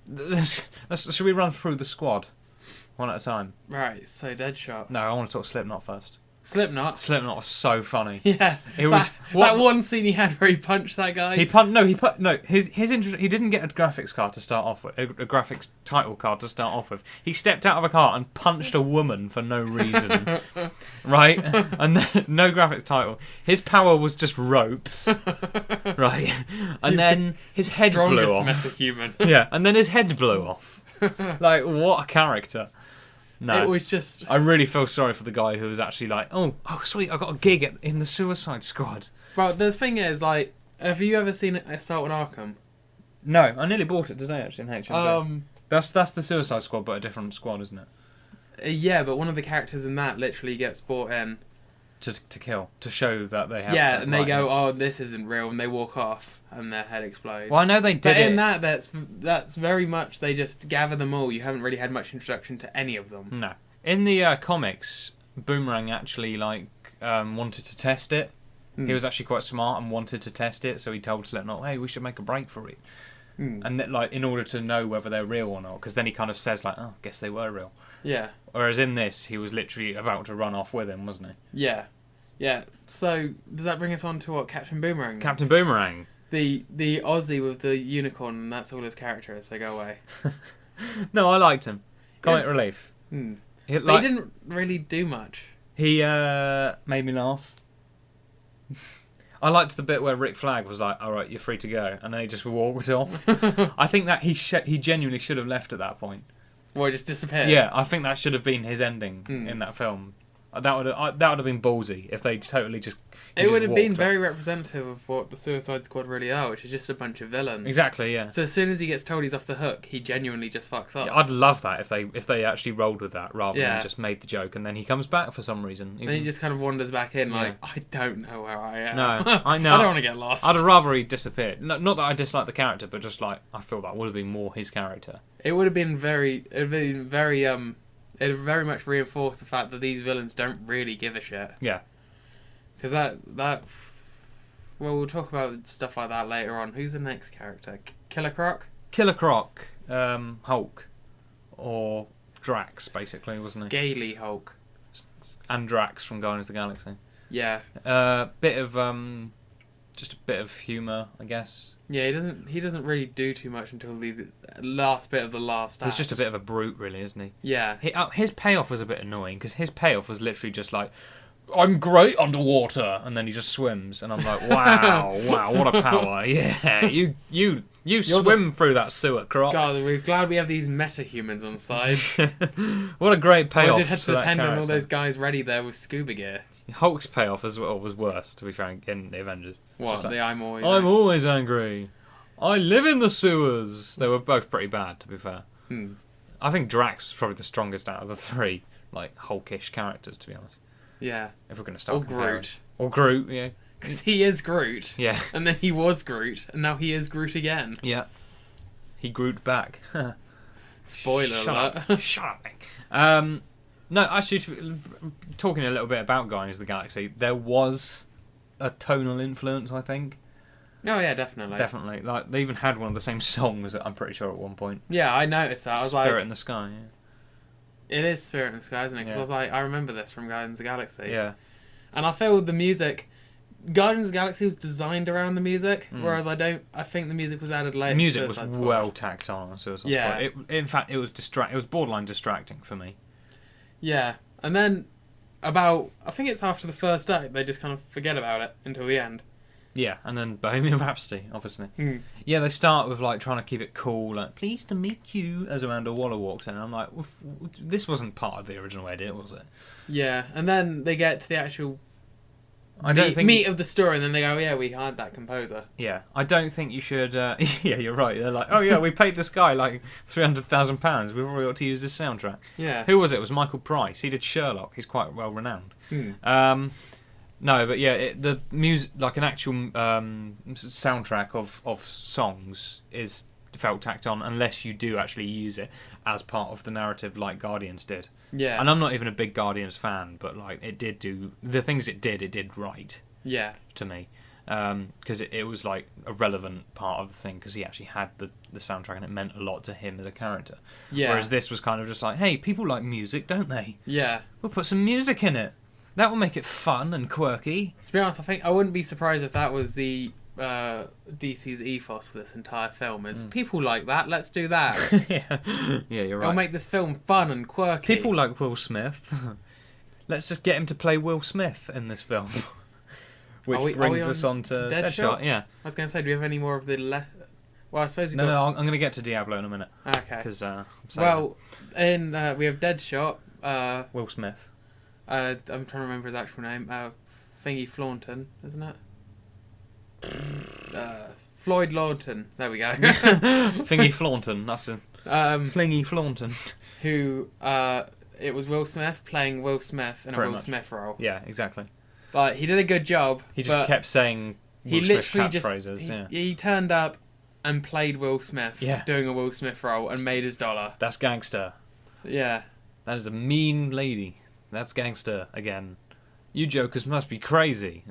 Should we run through the squad one at a time? Right. So Deadshot. No, I want to talk Slipknot first. Slipknot. Slipknot was so funny. Yeah. It was that one scene he had where he punched that guy. He didn't get a graphics card to start off with, a graphics title card to start off with. He stepped out of a car and punched a woman for no reason, right? And then, no graphics title. His power was just ropes, right? And then his head blew off. Metahuman. Yeah, and then his head blew off. Like, what a character. No, it was just. I really feel sorry for the guy who was actually like, oh, sweet, I got a gig in the Suicide Squad. But the thing is, like, have you ever seen Assault on Arkham? No, I nearly bought it today actually in HMV. That's the Suicide Squad, but a different squad, isn't it? Yeah, but one of the characters in that literally gets brought in to kill, to show that they have. Yeah, and they go, "Oh, this isn't real," and they walk off, and their head explodes. Well, I know they did. But in that's very much they just gather them all. You haven't really had much introduction to any of them. No, in the comics, Boomerang actually wanted to test it. He was actually quite smart and wanted to test it, so he told Slipknot, "Hey, we should make a break for it." And that, like, in order to know whether they're real or not, because then he kind of says like, "Oh, I guess they were real." Yeah. Whereas in this, he was literally about to run off with him, wasn't he? Yeah. Yeah. So does that bring us on to what Captain Boomerang? Captain Boomerang. The Aussie with the unicorn, and that's all his character is. So go away. No, I liked him. Comic relief. But he didn't really do much. He made me laugh. I liked the bit where Rick Flag was like, "All right, you're free to go," and then he just walked off. I think that he genuinely should have left at that point. Well, he just disappeared. Yeah, I think that should have been his ending in that film. That would have been ballsy if they totally just. It would have been very representative of what the Suicide Squad really are, which is just a bunch of villains. Exactly, yeah. So as soon as he gets told he's off the hook, he genuinely just fucks up. Yeah, I'd love that if they actually rolled with that rather than just made the joke and then he comes back for some reason. Then he just kind of wanders back in like, I don't know where I am. No, I know. I don't want to get lost. I'd rather he disappeared. No, not that I dislike the character, but just like I feel that would have been more his character. It would have been very it very much reinforced the fact that these villains don't really give a shit. Yeah. Because well, we'll talk about stuff like that later on. Who's the next character? Killer Croc? Killer Croc, Hulk, or Drax, basically, wasn't he? Scaly Hulk. And Drax from Guardians of the Galaxy. Yeah. Bit of just a bit of humour, I guess. Yeah, he doesn't really do too much until the last bit of the last act. He's just a bit of a brute, really, isn't he? Yeah. His payoff was a bit annoying because his payoff was literally just like, I'm great underwater, and then he just swims, and I'm like, wow, what a power! Yeah, you swim through that sewer, Croc. God, we're glad we have these meta-humans on side. What a great payoff! Or did it have to depend on all those guys ready there with scuba gear? Hulk's payoff as well was worse, to be frank, in the Avengers. What? Like, I'm always angry. I live in the sewers. They were both pretty bad, to be fair. I think Drax was probably the strongest out of the three, like Hulkish characters, to be honest. Yeah. If we're going to start comparing. Groot. Or Groot, yeah. Because he is Groot. Yeah. And then he was Groot, and now he is Groot again. Yeah. He Groot back. Spoiler alert. Shut up, Nick. No, actually, talking a little bit about Guardians of the Galaxy, there was a tonal influence, I think. Oh, yeah, definitely. Definitely. Like, they even had one of the same songs, I'm pretty sure, at one point. Yeah, I noticed that. I was Spirit in the Sky, yeah. It is Spirit in the Sky, isn't it? Because I was like, I remember this from Guardians of the Galaxy. Yeah. And I feel the music... Guardians of the Galaxy was designed around the music, whereas I think the music was added later. The music was well tacked on Suicide Squad. In fact, it was borderline distracting for me. Yeah. And then, I think it's after the first act, they just kind of forget about it until the end. Yeah, and then Bohemian Rhapsody, obviously. Yeah, they start with like trying to keep it cool, like pleased to meet you as Amanda Waller walks in. And I'm like, this wasn't part of the original edit, was it? Yeah, and then they get to the actual meat of the story, and then they go, yeah, we hired that composer. Yeah, I don't think you should. Yeah, you're right. They're like, oh yeah, we paid this guy like £300,000. We've already got to use this soundtrack. Yeah. Who was it? It was Michael Price. He did Sherlock. He's quite well renowned. No, but yeah, the music, like an actual soundtrack of songs, is felt tacked on unless you do actually use it as part of the narrative, like Guardians did. Yeah. And I'm not even a big Guardians fan, but like it did do the things it did right. Yeah. To me, because it was like a relevant part of the thing because he actually had the soundtrack and it meant a lot to him as a character. Yeah. Whereas this was kind of just like, hey, people like music, don't they? Yeah. We'll put some music in it. That will make it fun and quirky. To be honest, I wouldn't be surprised if that was the DC's ethos for this entire film. Is people like that? Let's do that. Yeah, you're right. It'll make this film fun and quirky. People like Will Smith. Let's just get him to play Will Smith in this film. Which brings us on to Deadshot. Yeah. I was going to say, do we have any more of the Well, I suppose we No, I'm going to get to Diablo in a minute. Okay. Because we have Deadshot. Will Smith. I'm trying to remember his actual name. Thingy Flaunton, isn't it? Floyd Lawton. There we go. Thingy Flaunton. That's a Flingy Flaunton. Who it was Will Smith playing Will Smith in a Will Smith role. Yeah, exactly. But he did a good job. He just kept saying Will Smith catchphrases. He turned up and played Will Smith. Yeah. Doing a Will Smith role and made his dollar. That's gangster. Yeah. That is a mean lady. That's gangster again. You jokers must be crazy.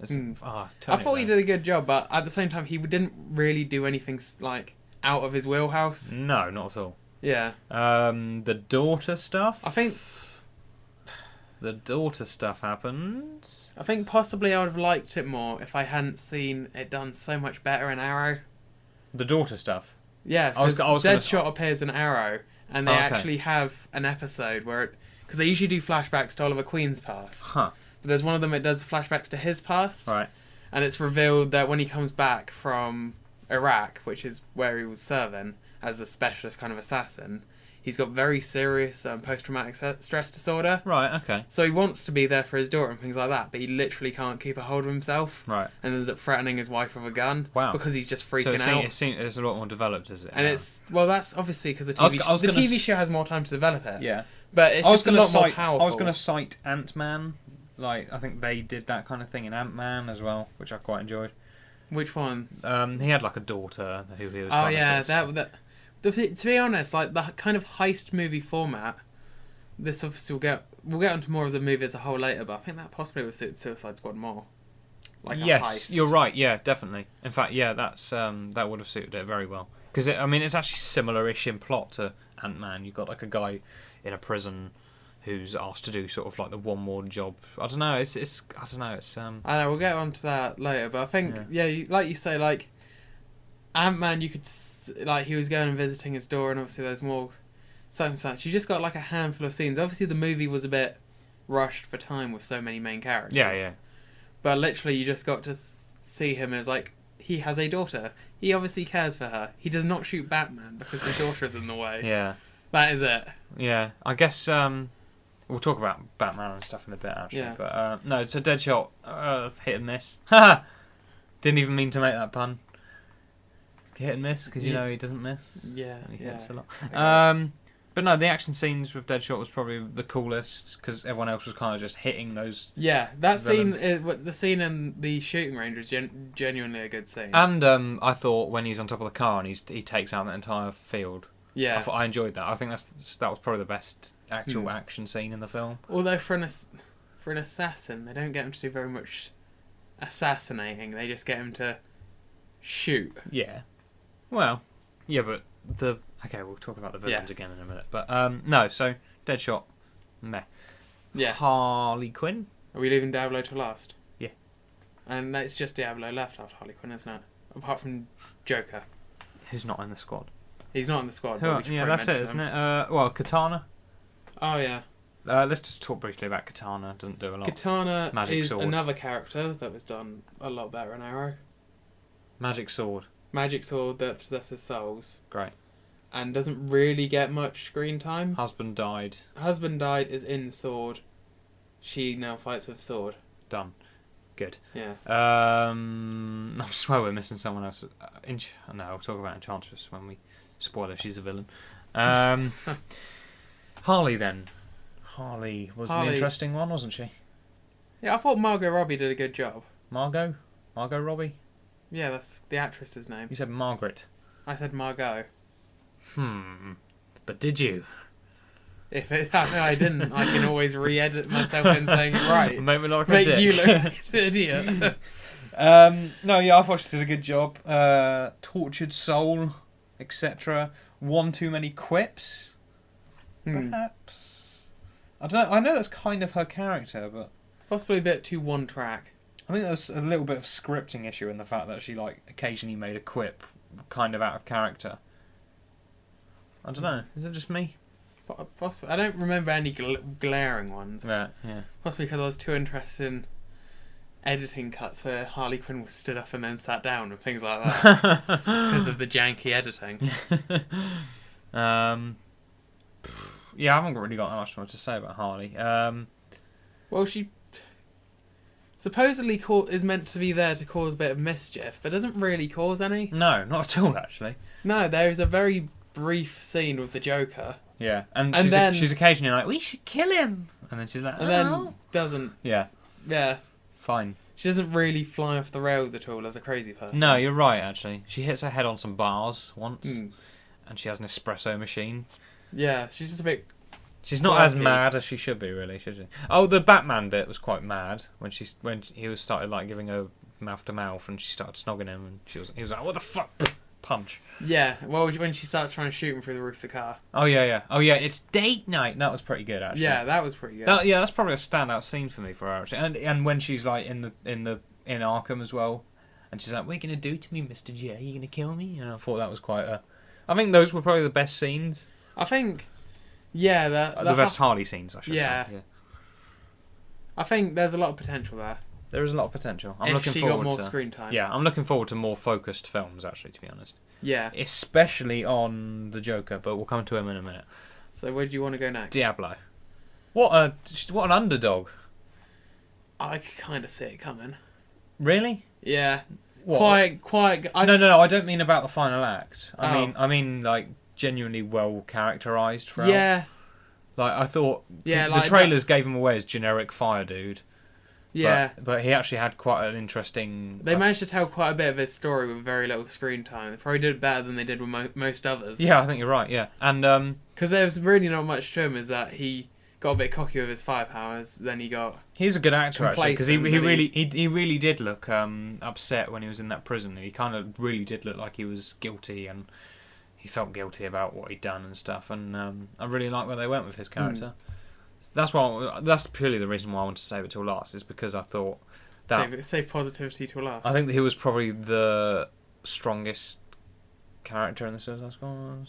I thought he did a good job, but at the same time, he didn't really do anything like out of his wheelhouse. No, not at all. Yeah. The daughter stuff. I think the daughter stuff happens. I think possibly I would have liked it more if I hadn't seen it done so much better in Arrow. The daughter stuff. Yeah, because Deadshot appears in Arrow, and they actually have an episode where because they usually do flashbacks to Oliver Queen's past. Huh. But there's one of them that does flashbacks to his past. Right. And it's revealed that when he comes back from Iraq, which is where he was serving as a specialist kind of assassin, he's got very serious post-traumatic stress disorder. Right. Okay. So he wants to be there for his daughter and things like that, but he literally can't keep a hold of himself. Right. And ends up threatening his wife with a gun. Wow. Because he's just So freaking out. it's a lot more developed, is it? And Yeah. that's obviously because the I was the gonna TV show has more time to develop it. Yeah. But it's just a lot more powerful. I was going to cite Ant-Man. Like, I think they did that kind of thing in Ant-Man as well, which I quite enjoyed. Which one? He had like a daughter who he was. Oh trying yeah, to to be honest, like the kind of heist movie format. This obviously we'll get onto more of the movie as a whole later, but I think that possibly would suit Suicide Squad more. Like a yes, heist. you're right. Yeah, definitely. In fact, yeah, that's that would have suited it very well because it's actually similar-ish in plot to Ant-Man. You've got like a guy in a prison who's asked to do sort of like the one more job. I don't know. It's I don't know. It's I know we'll get onto that later, but I think like you say, like Ant-Man, you could like he was going and visiting his door, and obviously there's more circumstance. You just got like a handful of scenes. Obviously the movie was a bit rushed for time with so many main characters. yeah. But literally you just got to see him as like he has a daughter. He obviously cares for her. He does not shoot Batman because his daughter is in the way. Yeah. That is it. Yeah. I guess we'll talk about Batman and stuff in a bit actually. Yeah. But no, it's a Deadshot hit and miss. Ha! Didn't even mean to make that pun. Hit and miss because you know he doesn't miss. Yeah. He hits a lot. Okay. But no, the action scenes with Deadshot was probably the coolest because everyone else was kind of just hitting those. Yeah, that villains. the scene in the shooting range was genuinely a good scene. And I thought when he's on top of the car and he takes out the entire field. Yeah, I enjoyed that. I think that was probably the best actual action scene in the film. Although for an assassin, they don't get him to do very much assassinating. They just get him to shoot. Yeah. Well, yeah, but okay, we'll talk about the villains again in a minute. But no, so Deadshot, meh. Yeah. Harley Quinn. Are we leaving Diablo to last? Yeah. And it's just Diablo left after Harley Quinn, isn't it? Apart from Joker. Who's not in the squad? He's not in the squad. Yeah, that's it, isn't it? Well, Katana. Oh, yeah. Let's just talk briefly about Katana. Doesn't do a lot. Katana Magic is sword. another character that was done a lot better in Arrow. Magic sword. Magic sword that possesses souls. Great. And doesn't really get much screen time. Husband died. Husband died is in sword. She now fights with sword. Done. Good. Yeah. I swear we're missing someone else. No, we'll talk about Enchantress when we spoiler. She's a villain. Harley then. Harley was an interesting one, wasn't she? Yeah, I thought Margot Robbie did a good job. Margot Robbie. Yeah, that's the actress's name. You said Margaret. I said Margot. But did you? If I didn't, I can always re-edit myself in saying it right. Make me look Make a dick. you look like an idiot. No, yeah, I thought she did a good job. Tortured soul, etc. One too many quips, perhaps. I don't know. I know that's kind of her character, but Possibly a bit too one track. I think there's a little bit of scripting issue in the fact that she like occasionally made a quip kind of out of character. I don't know. Is it just me? Possibly. I don't remember any glaring ones. Yeah, yeah. Possibly because I was too interested in editing cuts where Harley Quinn was stood up and then sat down and things like that because of the janky editing. Yeah, I haven't really got that much more to say about Harley. Well, she supposedly is meant to be there to cause a bit of mischief, but doesn't really cause any. No, not at all, actually. No, there is a very brief scene with the Joker. Yeah, and then she's occasionally like, we should kill him, and then she's like, and then doesn't. Yeah. Yeah. Fine. She doesn't really fly off the rails at all as a crazy person. No, you're right, actually. She hits her head on some bars once, Mm. and she has an espresso machine. Yeah, she's just a bit... She's not as mad as she should be, really, should she? Oh, the Batman bit was quite mad when he was started like giving her mouth to mouth, and she started snogging him, and he was like, "What the fuck?" Punch. Yeah, well, when she starts trying to shoot him through the roof of the car. Oh yeah. Oh yeah, it's date night. That was pretty good, actually. Yeah, that was pretty good. Yeah, that's probably a standout scene for me for her, actually. And when she's like in Arkham as well, and she's like, "What are you gonna do to me, Mr. J? Are you gonna kill me?" And I thought that was quite a. I think those were probably the best scenes. I think. Yeah, the best Harley scenes, I should say. Yeah. I think there's a lot of potential there. There is a lot of potential. I'm if looking she forward got more to screen time. Yeah, I'm looking forward to more focused films, actually, to be honest. Yeah. Especially on the Joker, but we'll come to him in a minute. So where do you want to go next? Diablo. What an underdog. I could kind of see it coming. Really? Yeah. What? Quite. No. I don't mean about the final act. I mean like genuinely well characterized throughout. Yeah. Like I thought. Yeah. The trailers gave him away as generic fire dude. Yeah. But he actually had quite an interesting... They managed to tell quite a bit of his story with very little screen time. They probably did better than they did with most others. Yeah, I think you're right, yeah. And... Because there was really not much to him, is that he got a bit cocky with his fire powers, then he got... He's a good actor, actually, because he complacent, really did look upset when he was in that prison. He kind of really did look like he was guilty, and he felt guilty about what he'd done and stuff, and I really like where they went with his character. That's purely the reason why I wanted to save it till last, is because I thought that... Save positivity till last. I think that he was probably the strongest character in the Suicide Squad.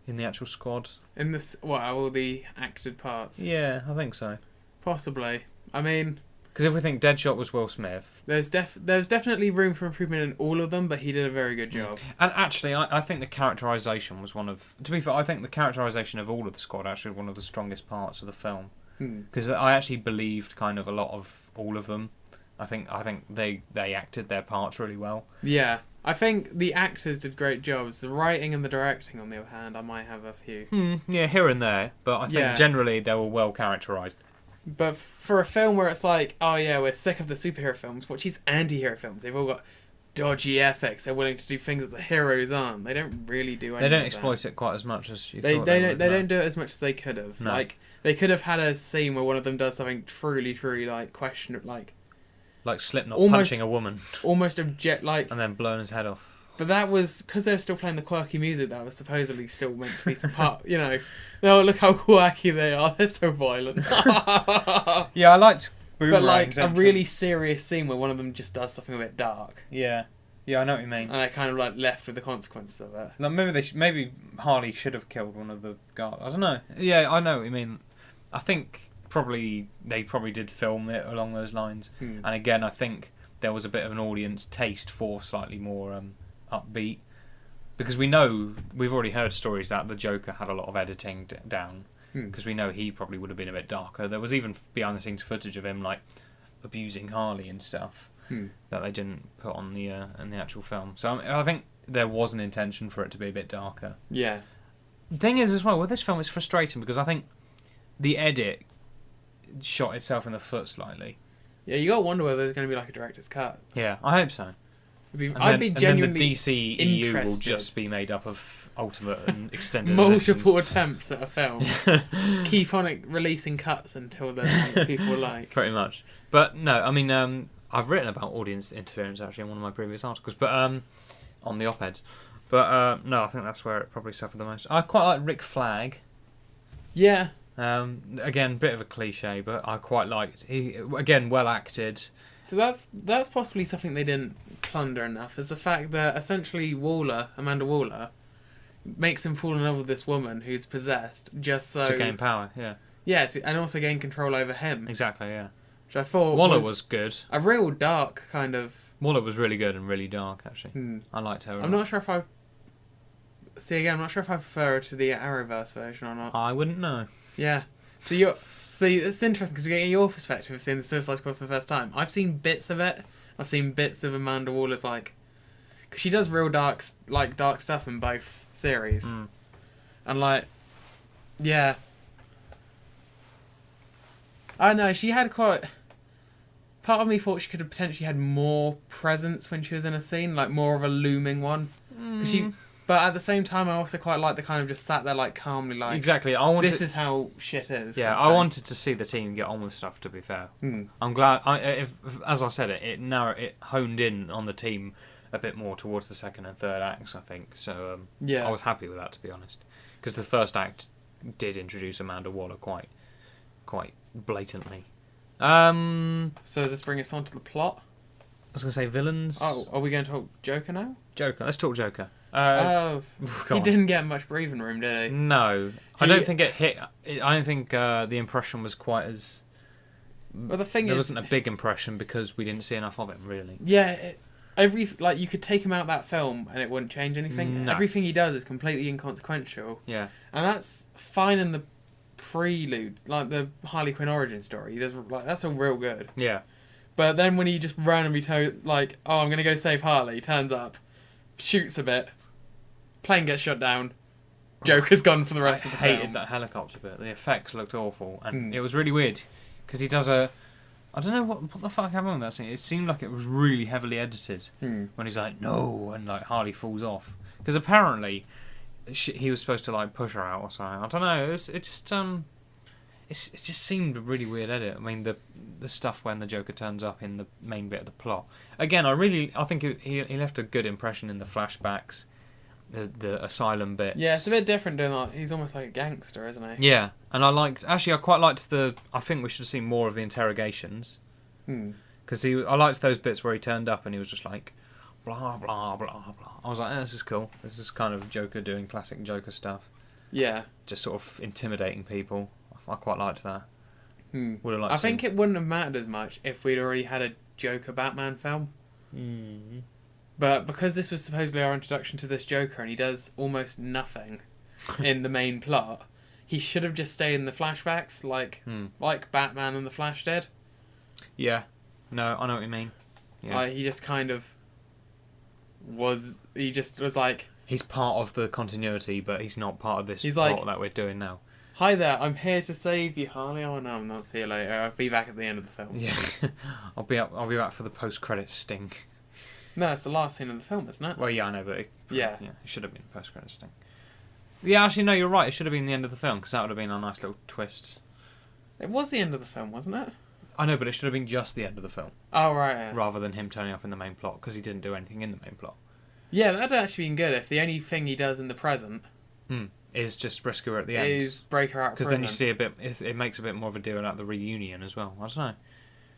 In the actual squad. In this... What, all the acted parts? Yeah, I think so. Possibly. I mean... Because if we think Deadshot was Will Smith... There's definitely room for improvement in all of them, but he did a very good job. And actually, I think the characterisation was one of... To be fair, I think the characterisation of all of the squad actually was one of the strongest parts of the film. Because I actually believed kind of a lot of all of them. I think they acted their parts really well. Yeah. I think the actors did great jobs. The writing and the directing, on the other hand, I might have a few. Yeah, here and there. But I think generally they were well characterised. But for a film where it's like, oh yeah, we're sick of the superhero films, watch these anti-hero films. They've all got dodgy ethics. They're willing to do things that the heroes aren't. They don't really do anything. They don't exploit it quite as much as you they thought they they don't do it as much as they could have. No. Like they could have had a scene where one of them does something truly like questionable, like Slipknot almost punching a woman almost and then blowing his head off. But that was because they were still playing the quirky music that was supposedly still meant to be some part. No, look how quirky they are. They're so violent. Yeah, I liked Boomerang's But like entrance. a really serious scene where one of them just does something a bit dark. Yeah, I know what you mean. And they're kind of like left with the consequences of it. Like maybe Harley should have killed one of the guards. I don't know. Yeah, I know what you mean. I think they probably did film it along those lines. And again, I think there was a bit of an audience taste for slightly more upbeat, because we've already heard stories that the Joker had a lot of editing down, because we know he probably would have been a bit darker. There was even behind the scenes footage of him like abusing Harley and stuff that they didn't put on the in the actual film. So I think there was an intention for it to be a bit darker. Yeah. The thing is as well with this film, it's frustrating because I think the edit shot itself in the foot slightly. Yeah, you gotta wonder whether there's going to be like a director's cut. Yeah, I hope so. I'd be genuinely and then the DC EU will interested. just be made up of Ultimate and Extended multiple editions. attempts at a film. Keep on releasing cuts until the people like. Pretty much. But no, I mean, I've written about audience interference actually in one of my previous articles, but on the op-eds. But no, I think that's where it probably suffered the most. I quite like Rick Flag. Yeah. Again, bit of a cliche, but I quite liked. He again well acted. So that's possibly something they didn't plunder enough, is the fact that essentially Amanda Waller, makes him fall in love with this woman who's possessed just so... To gain power, yeah. Yeah, and also gain control over him. Exactly, yeah. Which I thought Waller was good. A real dark kind of... Waller was really good and really dark, actually. I liked her. I'm not sure if I prefer her to the Arrowverse version or not. I wouldn't know. Yeah. So it's interesting because you're getting your perspective of seeing the Suicide Squad for the first time. I've seen bits of it. I've seen bits of Amanda Waller's because she does real dark stuff in both series, and yeah. I don't know. She had quite. Part of me thought she could have potentially had more presence when she was in a scene, like more of a looming one. But at the same time, I also quite like the kind of just sat there calmly, exactly. This is how shit is. Yeah, I wanted to see the team get on with stuff. To be fair, I'm glad. As I said, it honed in on the team a bit more towards the second and third acts. I think so. Yeah, I was happy with that, to be honest, because the first act did introduce Amanda Waller quite blatantly. So does this bring us on to the plot? I was going to say villains. Oh, are we going to talk Joker now? Joker. Let's talk Joker. He didn't get much breathing room, did he? No. I don't think it hit... I don't think the impression was quite as... Well, the thing there wasn't a big impression because we didn't see enough of him, really. Yeah, you could take him out of that film and it wouldn't change anything. No. Everything he does is completely inconsequential. Yeah. And that's fine in the prelude, like the Harley Quinn origin story. He does that's all real good. Yeah. But then when he just randomly like, oh, I'm gonna go save Harley, turns up, shoots a bit, plane gets shot down, Joker's gone for the rest of the film. I hated that helicopter bit. The effects looked awful, and it was really weird because he does a. I don't know what the fuck happened with that scene. It seemed like it was really heavily edited when he's like no, and like Harley falls off because apparently he was supposed to like push her out or something. I don't know. It just seemed a really weird edit. I mean the stuff when the Joker turns up in the main bit of the plot. Again, I think he left a good impression in the flashbacks. The asylum bits. Yeah, it's a bit different doing that. He's almost like a gangster, isn't he? Yeah, and I quite liked I think we should have seen more of the interrogations. Because I liked those bits where he turned up and he was just like, blah, blah, blah, blah. I was like, this is cool. This is kind of Joker doing classic Joker stuff. Yeah. Just sort of intimidating people. I quite liked that. Would have liked I think it wouldn't have mattered as much if we'd already had a Joker Batman film. But because this was supposedly our introduction to this Joker and he does almost nothing in the main plot, he should have just stayed in the flashbacks like Batman and the Flash did. Yeah. No, I know what you mean. Yeah. He just kind of was... He just was like... He's part of the continuity, but he's not part of this plot that we're doing now. Hi there, I'm here to save you, Harley. Oh no, I'm not. See you later. I'll be back at the end of the film. Yeah. I'll be back for the post-credits sting. No, it's the last scene of the film, isn't it? Well, yeah, I know, but it should have been a post-credits thing. Yeah, actually, no, you're right. It should have been the end of the film because that would have been a nice little twist. It was the end of the film, wasn't it? I know, but it should have been just the end of the film. Oh, right. Yeah. Rather than him turning up in the main plot because he didn't do anything in the main plot. Yeah, that'd actually been good if the only thing he does in the present is just rescue her at the end. Is break her out of prison. Because then you see it makes a bit more of a deal at the reunion as well. I don't know.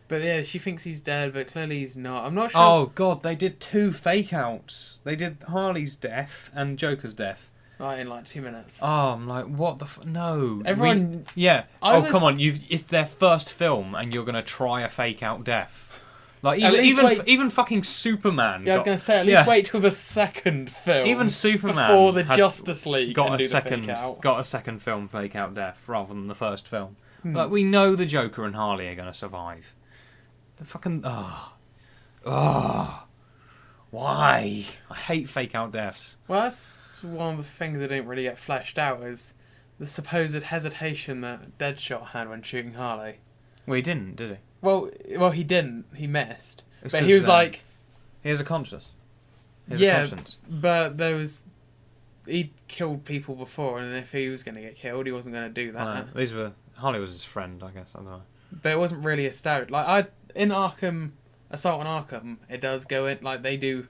But yeah, she thinks he's dead, but clearly he's not. I'm not sure. Oh, God, they did 2 fake-outs. They did Harley's death and Joker's death. Right, in like 2 minutes. Oh, I'm like, what the No. Everyone... Come on, it's their first film and you're going to try a fake-out death. Like, even fucking Superman... Yeah, I was going to say, at least wait till the second film. Even Superman... Before the Justice League got a second film fake-out death rather than the first film. Like, we know the Joker and Harley are going to survive. The fucking... why? I hate fake-out deaths. Well, that's one of the things that didn't really get fleshed out, is the supposed hesitation that Deadshot had when shooting Harley. Well, he didn't, did he? Well, he didn't. He missed. It's but he was like... He has a conscience. He has a conscience. But there was... He'd killed people before, and if he was going to get killed, he wasn't going to do that. Harley was his friend, I guess. I don't know. But it wasn't really established. Like, in Arkham... Assault on Arkham, it does go in... Like, they do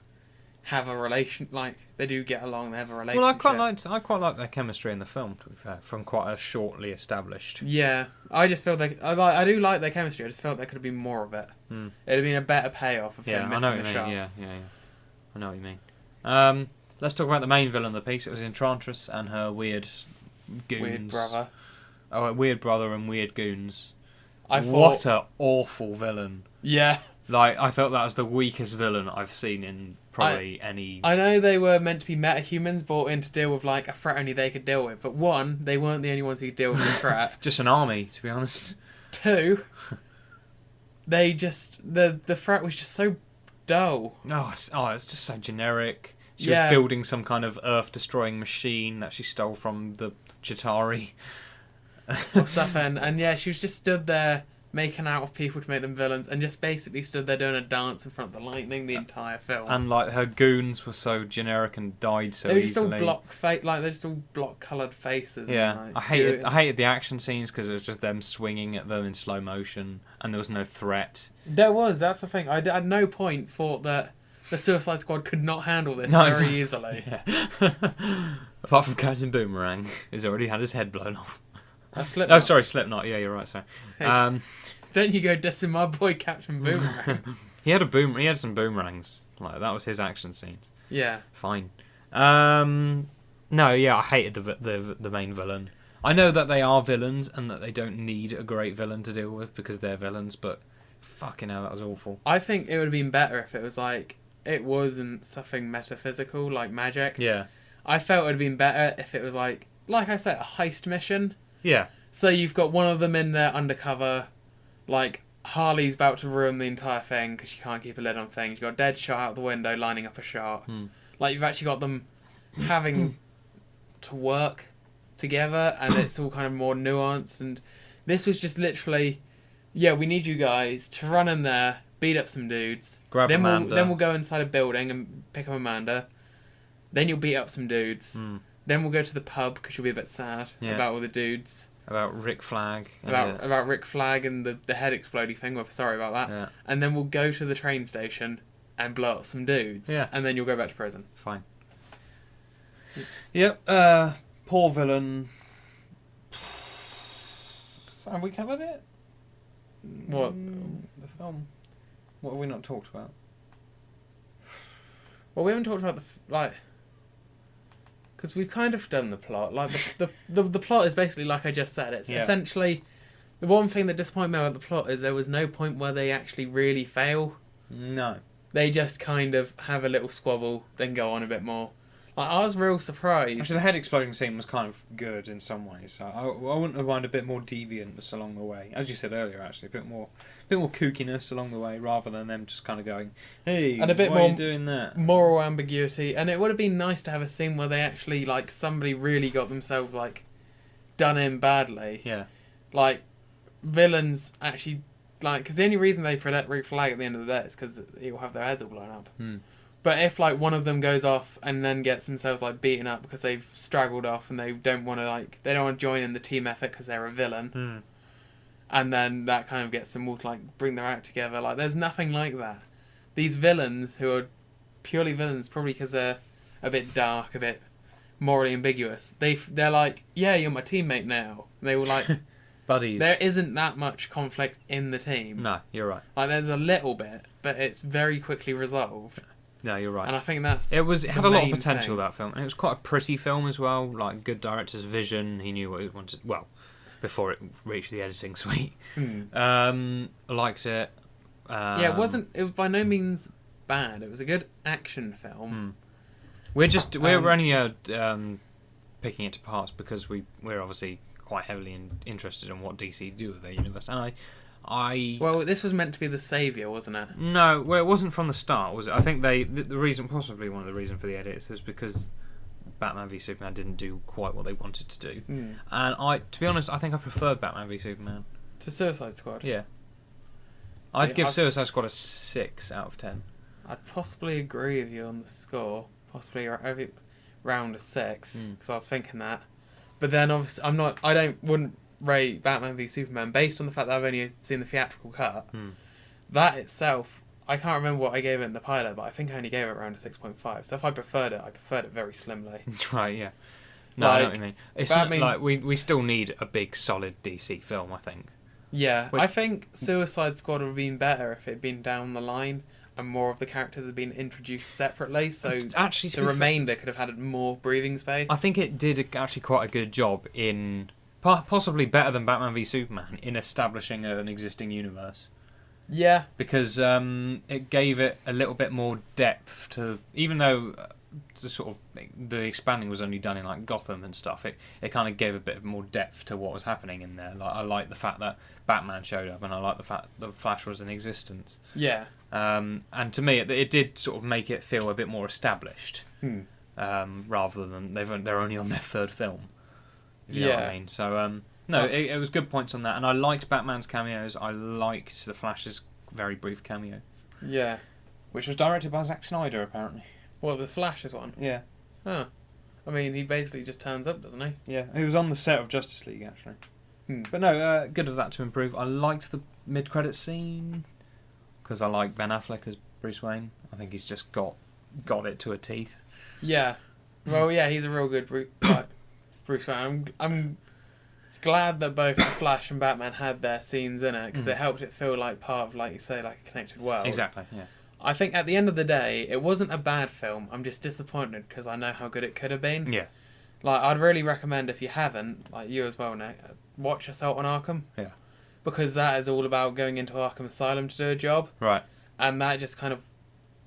have a relation... Like, they do get along, they have a relationship. Well, I quite like their chemistry in the film, to be fair, from quite a shortly established. Yeah, I just feel I do like their chemistry. I just felt there could have been more of it. It'd have been a better payoff of him missing the shot. Yeah. I know what you mean. Let's talk about the main villain of the piece. It was Enchantress and her weird goons. Weird brother. Oh, a weird brother and weird goons. What a awful villain. Yeah. Like, I felt that was the weakest villain I've seen in probably any... I know they were meant to be metahumans brought in to deal with, like, a threat only they could deal with. But 1, they weren't the only ones who could deal with the threat. Just an army, to be honest. 2, they just... The threat was just so dull. It's just so generic. She was building some kind of earth-destroying machine that she stole from the Chitauri. Or something. And yeah, she was just stood there... making out of people to make them villains, and just basically stood there doing a dance in front of the lightning the entire film. And like her goons were so generic and died so easily. They're just all block coloured faces. Yeah, and, like, I hated the action scenes because it was just them swinging at them in slow motion, and there was no threat. That's the thing. I at no point thought that the Suicide Squad could not handle this very easily. Apart from Captain Boomerang, who's already had his head blown off. Slipknot. Oh, sorry, Slipknot. Yeah, you're right. Sorry. Don't you go dissing my boy Captain Boomerang? He had some boomerangs. Like, that was his action scenes. Yeah. Fine. I hated the main villain. I know that they are villains and that they don't need a great villain to deal with because they're villains, but fucking hell, that was awful. I think it would have been better if it was like it wasn't something metaphysical like magic. Yeah. I felt it'd been better if it was like I said, a heist mission. Yeah. So you've got one of them in there undercover, like Harley's about to ruin the entire thing because she can't keep a lid on things. You've got Deadshot out the window lining up a shot. Like, you've actually got them having to work together, and it's all kind of more nuanced. And this was just literally, yeah, we need you guys to run in there, beat up some dudes. Grab Amanda. Then we'll go inside a building and pick up Amanda. Then you'll beat up some dudes. Then we'll go to the pub because you'll be a bit sad about all the dudes. About Rick Flag. About Rick Flag and the head exploding thing. We're sorry about that. Yeah. And then we'll go to the train station and blow up some dudes. Yeah. And then you'll go back to prison. Fine. Yep. Poor villain. Have we covered it? What? The film. What have we not talked about? Well, we haven't talked about because we've kind of done the plot. Like, the plot is basically like I just said. It's essentially, the one thing that disappointed me about the plot is there was no point where they actually really fail. No. They just kind of have a little squabble, then go on a bit more. Like, I was real surprised. Actually, the head exploding scene was kind of good in some ways. I wouldn't have minded a bit more deviantness along the way, as you said earlier. Actually, a bit more kookiness along the way, rather than them just kind of going, "Hey, and a bit why more are you doing that?" Moral ambiguity. And it would have been nice to have a scene where they actually, like, somebody really got themselves, like, done in badly. Yeah. Like, villains actually, like, because the only reason they protect Rick Flag at the end of the day is because he'll have their heads all blown up. But if, like, one of them goes off and then gets themselves, like, beaten up because they've straggled off and they don't want to join in the team effort because they're a villain, and then that kind of gets them all to, like, bring their act together. Like, there's nothing like that. These villains, who are purely villains, probably because they're a bit dark, a bit morally ambiguous, they're like, yeah, you're my teammate now. And they were like... Buddies. There isn't that much conflict in the team. No, you're right. Like, there's a little bit, but it's very quickly resolved. No, you're right. And I think that's it had a lot of potential, thing. that film, and it was quite a pretty film as well. Like, good director's vision. He knew what he wanted. Well, before it reached the editing suite. I liked it. Yeah, it was by no means bad. It was a good action film. We're only picking it to parts because we're obviously quite heavily interested in what DC do with their universe, and well, this was meant to be the saviour, wasn't it? No, well, it wasn't from the start, was it? I think the reason, possibly one of the reasons for the edits, was because Batman v Superman didn't do quite what they wanted to do. And to be honest, I think I preferred Batman v Superman to Suicide Squad. Yeah, I'd give Suicide Squad a 6 out of 10. I'd possibly agree with you on the score, possibly around a 6, because I was thinking that. But then obviously I wouldn't rate Batman v Superman based on the fact that I've only seen the theatrical cut. That itself, I can't remember what I gave it in the pilot, but I think I only gave it around a 6.5. So if I preferred it very slimly. Right, yeah. No, I know what you mean. It's like we still need a big, solid DC film, I think. Yeah, I think Suicide Squad would have been better if it had been down the line and more of the characters had been introduced separately, so actually, the remainder could have had more breathing space. I think it did actually quite a good job in, possibly better than Batman v Superman, in establishing an existing universe. Yeah. Because it gave it a little bit more depth to, even though the expanding was only done in like Gotham and stuff, it kind of gave a bit more depth to what was happening in there. Like, I like the fact that Batman showed up, and I like the fact that the Flash was in existence. Yeah. And to me, it did sort of make it feel a bit more established, rather than they're only on their third film. If you know what I mean. So no, it was good points on that, and I liked Batman's cameos. I liked the Flash's very brief cameo. Yeah. Which was directed by Zack Snyder, apparently. Well, the Flash's one. Yeah. Oh. I mean, he basically just turns up, doesn't he? Yeah, he was on the set of Justice League, actually. But no, good of that to improve. I liked the mid-credit scene because I like Ben Affleck as Bruce Wayne. I think he's just got it to a T. Yeah. Well, yeah, he's a real good Bruce Wayne. I'm glad that both the Flash and Batman had their scenes in it because it helped it feel like part of, like you say, like a connected world. Exactly, yeah. I think at the end of the day, it wasn't a bad film. I'm just disappointed because I know how good it could have been. Yeah. Like, I'd really recommend, if you haven't, like you as well, Nick, watch Assault on Arkham. Yeah. Because that is all about going into Arkham Asylum to do a job. Right. And that just kind of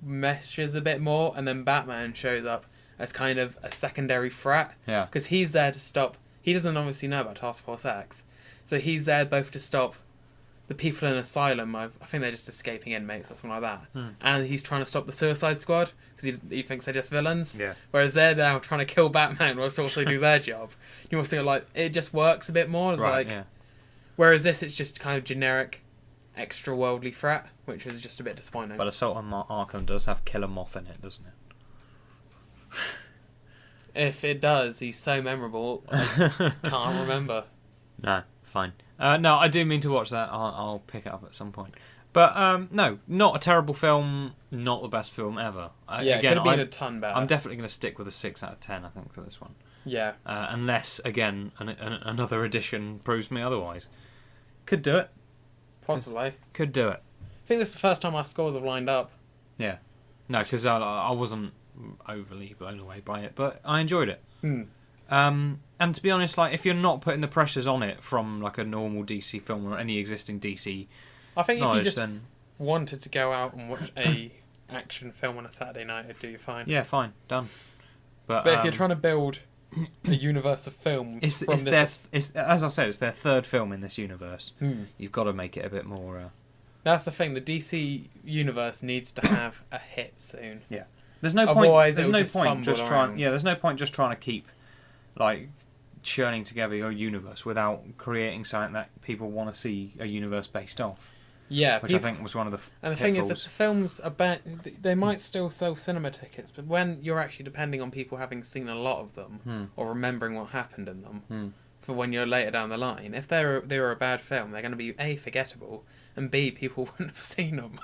meshes a bit more, and then Batman shows up as kind of a secondary threat. Yeah. Because he's there to stop... He doesn't obviously know about Task Force X. So he's there both to stop the people in Asylum. I think they're just escaping inmates or something like that. And he's trying to stop the Suicide Squad, because he thinks they're just villains. Yeah. Whereas they're now trying to kill Batman whilst also do their job. You also like, it just works a bit more. It's Right, like, yeah. Whereas this, it's just kind of generic, extra-worldly threat, which is just a bit disappointing. But Assault on Arkham does have Killer Moth in it, doesn't it? If it does, he's so memorable, I can't remember. No, fine. No, I do mean to watch that. I'll pick it up at some point. But no, not a terrible film. Not the best film ever. Yeah, again, it could have been a ton better. I'm definitely going to stick with a 6 out of 10. I think for this one. Yeah. Unless again another edition proves me otherwise. Could do it. Possibly. Could do it. I think this is the first time our scores have lined up. Yeah. No, because I wasn't overly blown away by it, but I enjoyed it. And to be honest, like if you're not putting the pressures on it from like a normal DC film or any existing DC I think knowledge, if you just then wanted to go out and watch a action film on a Saturday night, it'd do you fine. yeah, fine, done. But if you're trying to build a universe of films, it's as I said, it's their third film in this universe. You've got to make it a bit more. That's the thing. The DC universe needs to have a hit soon. Yeah. There's no Otherwise, point. There's it'll no just point fumble just around. trying. Yeah, there's no point just trying to keep like churning together your universe without creating something that people want to see a universe based off. Yeah, which I think was one of the. And the thing is, if the films are they might still sell cinema tickets, but when you're actually depending on people having seen a lot of them or remembering what happened in them for when you're later down the line, if they were a bad film, they're going to be A, forgettable, and B, people wouldn't have seen them.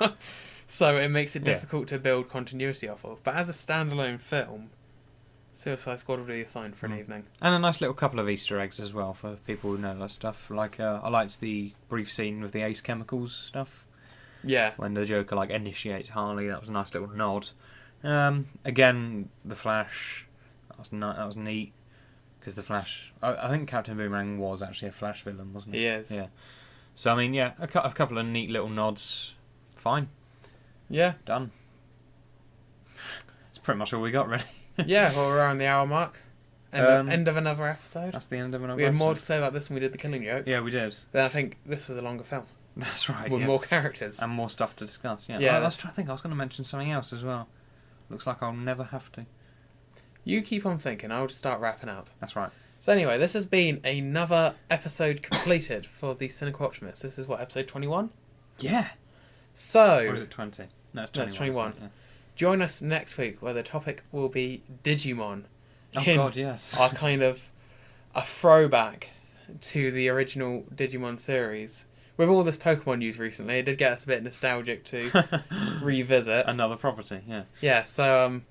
So it makes it difficult to build continuity off of. But as a standalone film, Suicide Squad will do you fine for an evening. And a nice little couple of Easter eggs as well for people who know that stuff. Like I liked the brief scene with the Ace Chemicals stuff. Yeah. When the Joker like initiates Harley, that was a nice little nod. Again, the Flash, that was neat. Because the Flash, I think Captain Boomerang was actually a Flash villain, wasn't he? He is. Yeah. So I mean, yeah, a couple of neat little nods. Fine. Yeah. Done. That's pretty much all we got, really. Yeah, well, we're around the hour mark. End of another episode. That's the end of another We had more to episode. say about this when we did the Killing Joke. Yeah, we did. Then I think this was a longer film. That's right. With yeah. more characters. And more stuff to discuss. Yeah. Yeah. I was trying to think. I was going to mention something else as well. Looks like I'll never have to. You keep on thinking. I'll just start wrapping up. That's right. So anyway, this has been another episode completed for the Cynical Optimists. This is what, episode 21? Yeah. So... Or is it 20? No, it's 21. No, it's 21. Isn't it? Join us next week where the topic will be Digimon. Yeah. Oh God, yes. Our kind of a throwback to the original Digimon series. With all this Pokemon news recently, it did get us a bit nostalgic to revisit. Another property, yeah. Yeah, so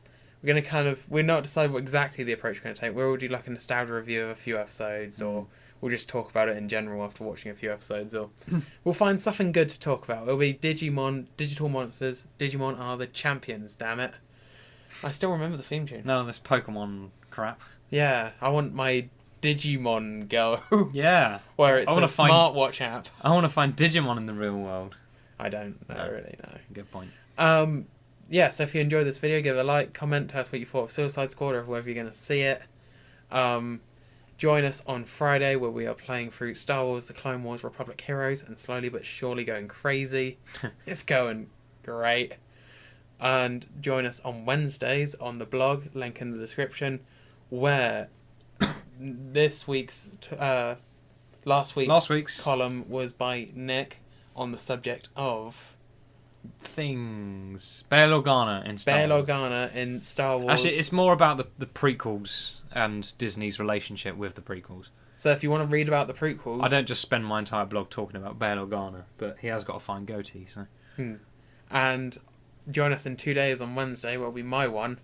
we're going to we're not decided what exactly the approach we're going to take. We'll do like a nostalgia review of a few episodes, or we'll just talk about it in general after watching a few episodes, or we'll find something good to talk about. It'll be Digimon, digital monsters. Digimon are the champions, damn it. I still remember the theme tune. None of this Pokemon crap. Yeah, I want my Digimon Go. Yeah. Where it's a smartwatch app. I want to find Digimon in the real world. I don't know, really, no. Good point. Yeah, so if you enjoyed this video, give it a like, comment, tell us what you thought of Suicide Squad or wherever you're going to see it. Join us on Friday where we are playing through Star Wars The Clone Wars Republic Heroes and slowly but surely going crazy. It's going great. And join us on Wednesdays on the blog, link in the description, where last week's column was by Nick on the subject of things. Bail Organa in Star Wars. Bail Organa in Star Wars. Actually, it's more about the prequels and Disney's relationship with the prequels. So if you want to read about the prequels... I don't just spend my entire blog talking about Bail Organa, but he has got a fine goatee, so... And join us in 2 days on Wednesday, where will be my one,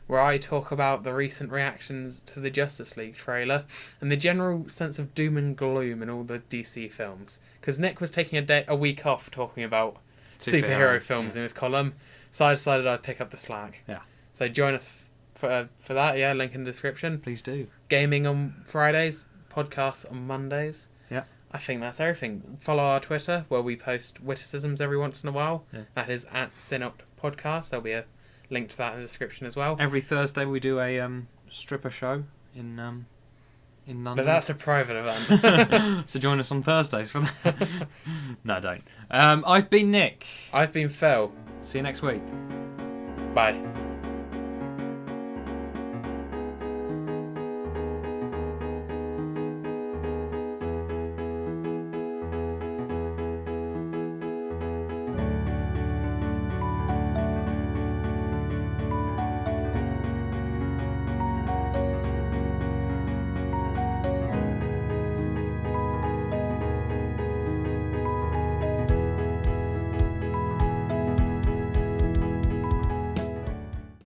where I talk about the recent reactions to the Justice League trailer and the general sense of doom and gloom in all the DC films. Because Nick was taking a week off talking about superhero films in his column, so I decided I'd pick up the slack. Yeah. So join us for that, yeah, link in the description. Please do. Gaming on Fridays, podcasts on Mondays. Yeah. I think that's everything. Follow our Twitter, where we post witticisms every once in a while. Yeah. That is @SynOptPod. podcast. There'll be a link to that in the description as well. Every Thursday we do a stripper show in London. But that's a private event. So join us on Thursdays for that. No, don't. I've been Nick. I've been Phil. See you next week. Bye.